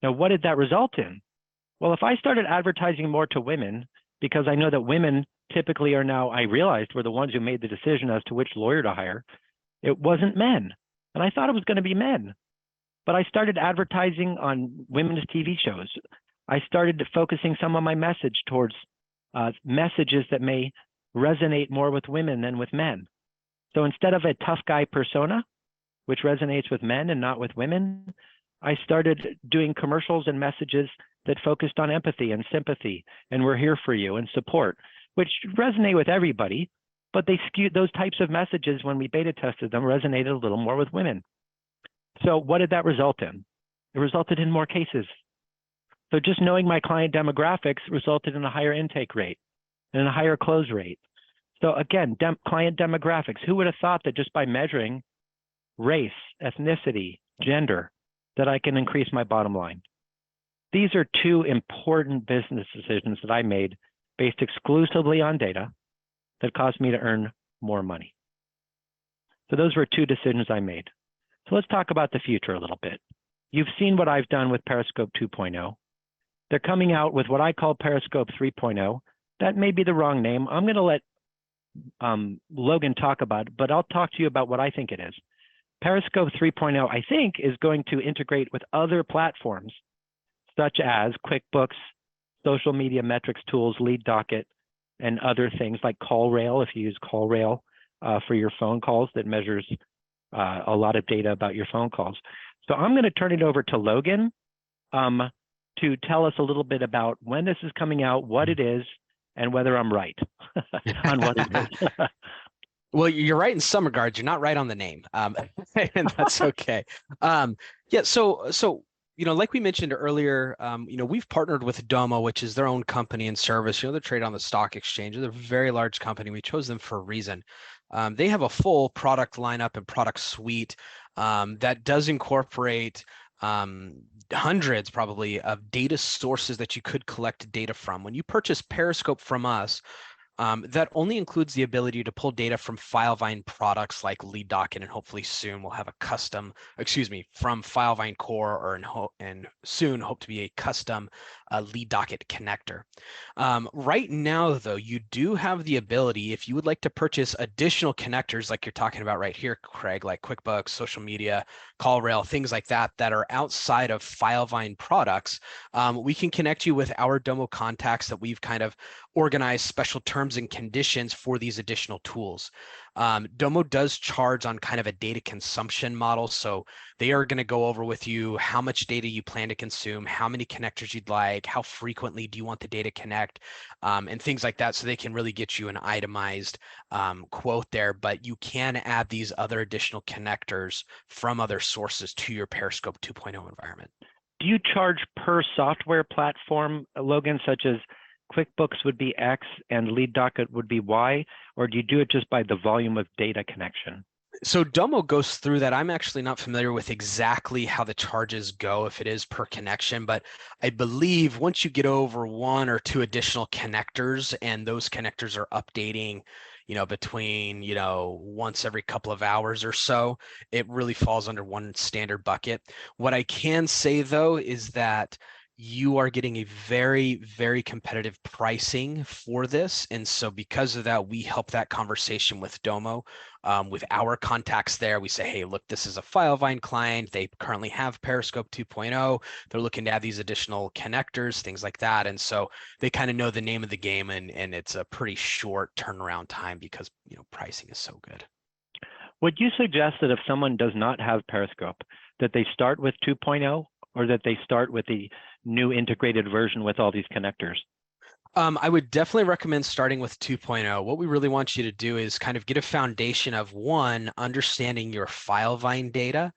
Now, what did that result in? Well, if I started advertising more to women, because I know that women typically are now, I realized, were the ones who made the decision as to which lawyer to hire, it wasn't men. And I thought it was going to be men. But I started advertising on women's TV shows. I started focusing some of my message towards messages that may resonate more with women than with men. So instead of a tough guy persona, which resonates with men and not with women, I started doing commercials and messages that focused on empathy and sympathy, and we're here for you and support, which resonate with everybody, but they skewed those types of messages when we beta tested them resonated a little more with women. So what did that result in? It resulted in more cases. So just knowing my client demographics resulted in a higher intake rate and a higher close rate. So again, client demographics, who would have thought that just by measuring race, ethnicity, gender, that I can increase my bottom line? These are two important business decisions that I made based exclusively on data that caused me to earn more money. So those were two decisions I made. So let's talk about the future a little bit. You've seen what I've done with Periscope 2.0. They're coming out with what I call Periscope 3.0. That may be the wrong name. I'm going to let Logan talk about it, but I'll talk to you about what I think it is. Periscope 3.0, I think, is going to integrate with other platforms, such as QuickBooks, social media metrics tools, Lead Docket, and other things like CallRail, if you use CallRail for your phone calls, that measures a lot of data about your phone calls. So I'm going to turn it over to Logan to tell us a little bit about when this is coming out, what it is, and whether I'm right on what it is. Well, you're right in some regards. You're not right on the name, and that's okay. Yeah. So like we mentioned earlier, we've partnered with Domo, which is their own company and service. They're traded on the stock exchange. They're a very large company. We chose them for a reason. They have a full product lineup and product suite that does incorporate hundreds probably of data sources that you could collect data from. When you purchase Periscope from us, That only includes the ability to pull data from Filevine products like LeadDocket, and hopefully soon we'll have a custom, from Filevine Core, or and soon hope to be a custom LeadDocket connector. Right now, though, you do have the ability, if you would like to purchase additional connectors like you're talking about right here, Craig, like QuickBooks, social media, CallRail, things like that, that are outside of Filevine products, we can connect you with our Domo contacts that we've kind of organized special terms and conditions for these additional tools. Domo does charge on kind of a data consumption model. So they are going to go over with you how much data you plan to consume, how many connectors you'd like, how frequently do you want the data connect, and things like that. So they can really get you an itemized quote there, but you can add these other additional connectors from other sources to your Periscope 2.0 environment. Do you charge per software platform, Logan, such as QuickBooks would be X and LeadDocket would be Y, or do you do it just by the volume of data connection? So Domo goes through that. I'm actually not familiar with exactly how the charges go, if it is per connection, but I believe once you get over one or two additional connectors and those connectors are updating, between, once every couple of hours or so, it really falls under one standard bucket. What I can say though is that you are getting a very, very competitive pricing for this. And so because of that, we help that conversation with Domo. With our contacts there, we say, hey, look, this is a Filevine client. They currently have Periscope 2.0. They're looking to add these additional connectors, things like that. And so they kind of know the name of the game, and it's a pretty short turnaround time because, pricing is so good. Would you suggest that if someone does not have Periscope, that they start with 2.0 or that they start with the new integrated version with all these connectors? I would definitely recommend starting with 2.0. What we really want you to do is kind of get a foundation of, one, understanding your Filevine data.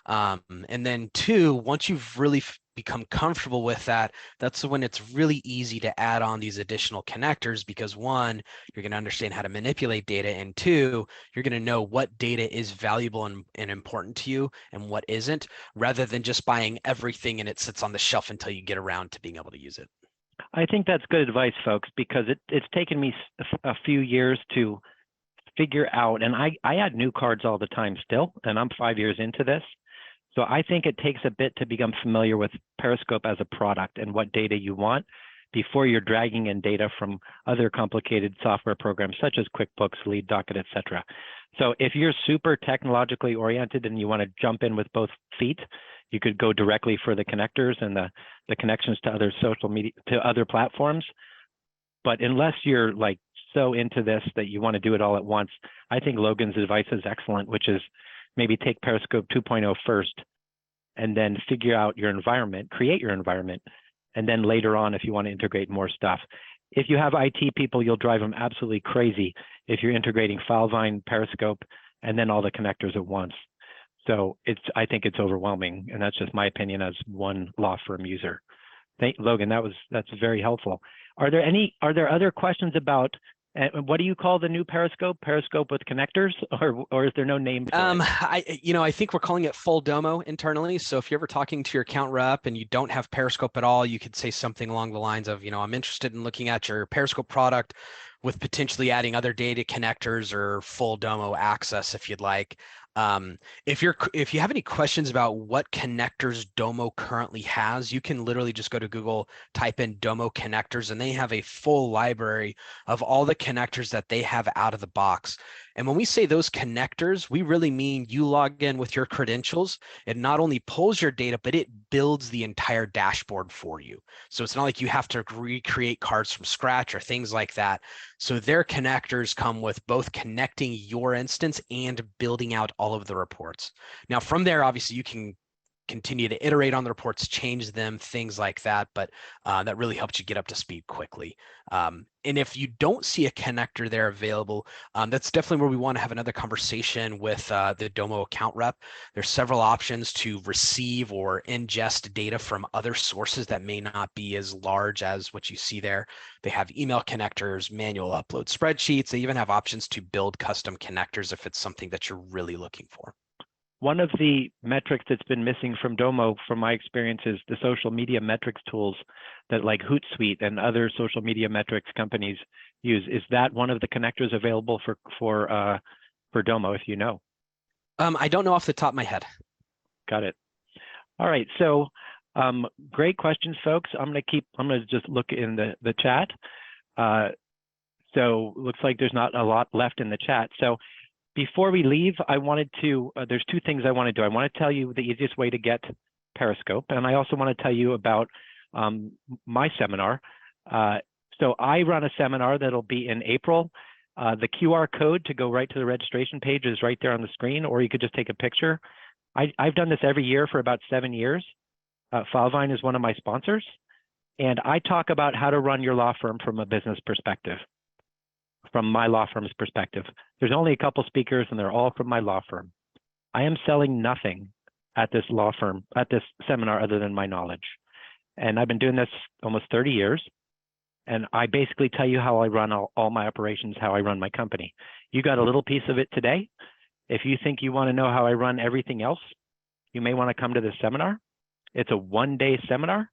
And then two, once you've really become comfortable with that, that's when it's really easy to add on these additional connectors, because one, you're going to understand how to manipulate data, and two, you're going to know what data is valuable and important to you and what isn't, rather than just buying everything and it sits on the shelf until you get around to being able to use it. I think that's good advice, folks, because it's taken me a few years to figure out, and I add new cards all the time still, and I'm 5 years into this. So I think it takes a bit to become familiar with Periscope as a product and what data you want before you're dragging in data from other complicated software programs such as QuickBooks, LeadDocket, et cetera. So if you're super technologically oriented and you want to jump in with both feet, you could go directly for the connectors and the connections to other social media, to other platforms. But unless you're like so into this that you want to do it all at once, I think Logan's advice is excellent, which is maybe take Periscope 2.0 first and then figure out your environment, create your environment. And then later on, if you want to integrate more stuff. If you have IT people, you'll drive them absolutely crazy if you're integrating Filevine, Periscope, and then all the connectors at once. So I think it's overwhelming, and that's just my opinion as one law firm user. Logan, that's very helpful. Are there other questions about what do you call the new Periscope? Periscope with connectors, or is there no name for it? I think we're calling it full Domo internally. So if you're ever talking to your account rep and you don't have Periscope at all, you could say something along the lines of, I'm interested in looking at your Periscope product with potentially adding other data connectors or full Domo access if you'd like. If you have any questions about what connectors Domo currently has, you can literally just go to Google, type in Domo connectors, and they have a full library of all the connectors that they have out of the box. And when we say those connectors, we really mean you log in with your credentials. It not only pulls your data, but it builds the entire dashboard for you. So it's not like you have to recreate cards from scratch or things like that. So their connectors come with both connecting your instance and building out all of the reports. Now, from there, obviously, you can continue to iterate on the reports, change them, things like that, but that really helps you get up to speed quickly. And if you don't see a connector there available, that's definitely where we want to have another conversation with the Domo account rep. There's several options to receive or ingest data from other sources that may not be as large as what you see there. They have email connectors, manual upload spreadsheets. They even have options to build custom connectors if it's something that you're really looking for. one of the metrics that's been missing from Domo, from my experience, is the social media metrics tools that like Hootsuite and other social media metrics companies use. Is that one of the connectors available for Domo, if you know? I don't know off the top of my head. Got it. All right. So great questions, folks. I'm gonna just look in the chat. So looks like there's not a lot left in the chat. So before we leave, I wanted to, there's two things I want to do. I want to tell you the easiest way to get Periscope, and I also want to tell you about my seminar. So I run a seminar that'll be in April. The QR code to go right to the registration page is right there on the screen, or you could just take a picture. I've done this every year for about 7 years. Filevine is one of my sponsors, and I talk about how to run your law firm from a business perspective, from my law firm's perspective. There's only a couple speakers, and they're all from my law firm. I am selling nothing at this law firm, at this seminar, other than my knowledge. And I've been doing this almost 30 years. And I basically tell you how I run all my operations, how I run my company. You got a little piece of it today. If you think you want to know how I run everything else, you may want to come to this seminar. It's a one-day seminar,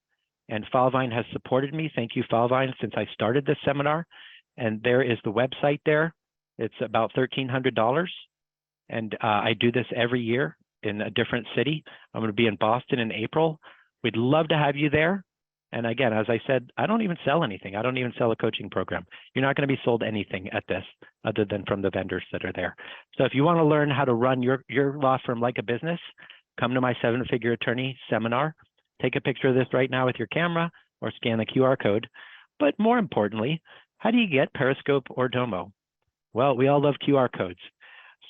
and Filevine has supported me. Thank you, Filevine, since I started this seminar. And there is the website there. It's about $1,300. And I do this every year in a different city. I'm going to be in Boston in April. We'd love to have you there. And again, as I said, I don't even sell anything. I don't even sell a coaching program. You're not going to be sold anything at this other than from the vendors that are there. So if you want to learn how to run your law firm like a business, come to my 7-Figure Attorney seminar. Take a picture of this right now with your camera or scan the QR code. But more importantly, how do you get Periscope or Domo? Well, we all love QR codes.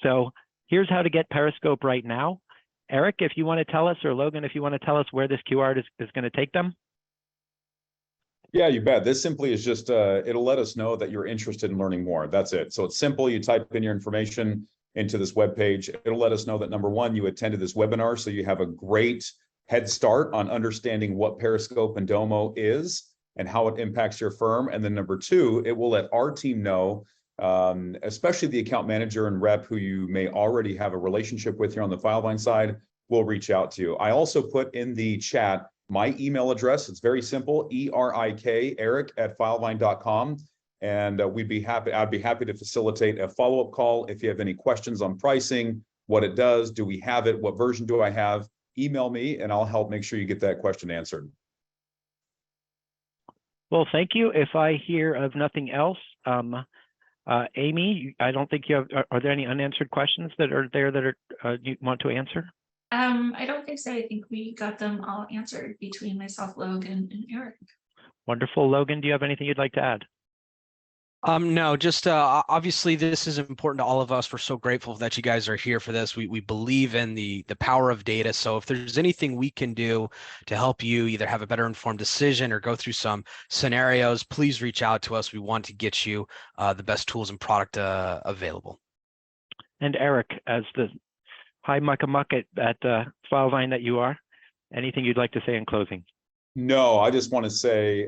So here's how to get Periscope right now. Eric, if you want to tell us, or Logan, if you want to tell us where this QR is going to take them. Yeah, you bet. This simply is just, it'll let us know that you're interested in learning more. That's it. So it's simple. You type in your information into this webpage. It'll let us know that, number one, you attended this webinar, so you have a great head start on understanding what Periscope and Domo is and how it impacts your firm. And then number two, it will let our team know, especially the account manager and rep who you may already have a relationship with here on the Filevine side, will reach out to you. I also put in the chat my email address. It's very simple, ERIK, eric@filevine.com. And I'd be happy to facilitate a follow-up call if you have any questions on pricing, what it does, do we have it, what version do I have? Email me and I'll help make sure you get that question answered. Well, thank you. If I hear of nothing else, Amy, I don't think you have, are there any unanswered questions that are there that are you want to answer? I don't think so. I think we got them all answered between myself, Logan, and Eric. Wonderful. Logan, do you have anything you'd like to add? No, just obviously this is important to all of us. We're so grateful that you guys are here for this. We believe in the power of data. So if there's anything we can do to help you either have a better informed decision or go through some scenarios, please reach out to us. We want to get you the best tools and product available. And Eric, as the high muck-a-muck at Filevine that you are, anything you'd like to say in closing? No, I just want to say,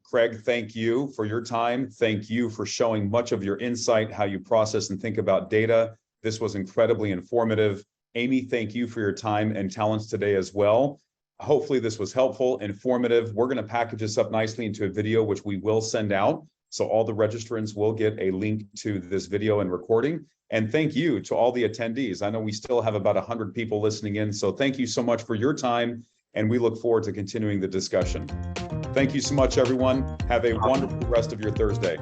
Craig, thank you for your time. Thank you for showing much of your insight, how you process and think about data. This was incredibly informative. Amy, thank you for your time and talents today as well. Hopefully this was helpful, informative. We're going to package this up nicely into a video, which we will send out. So all the registrants will get a link to this video and recording. And thank you to all the attendees. I know we still have about 100 people listening in. So thank you so much for your time. And we look forward to continuing the discussion. Thank you so much, everyone. Have a wonderful rest of your Thursday.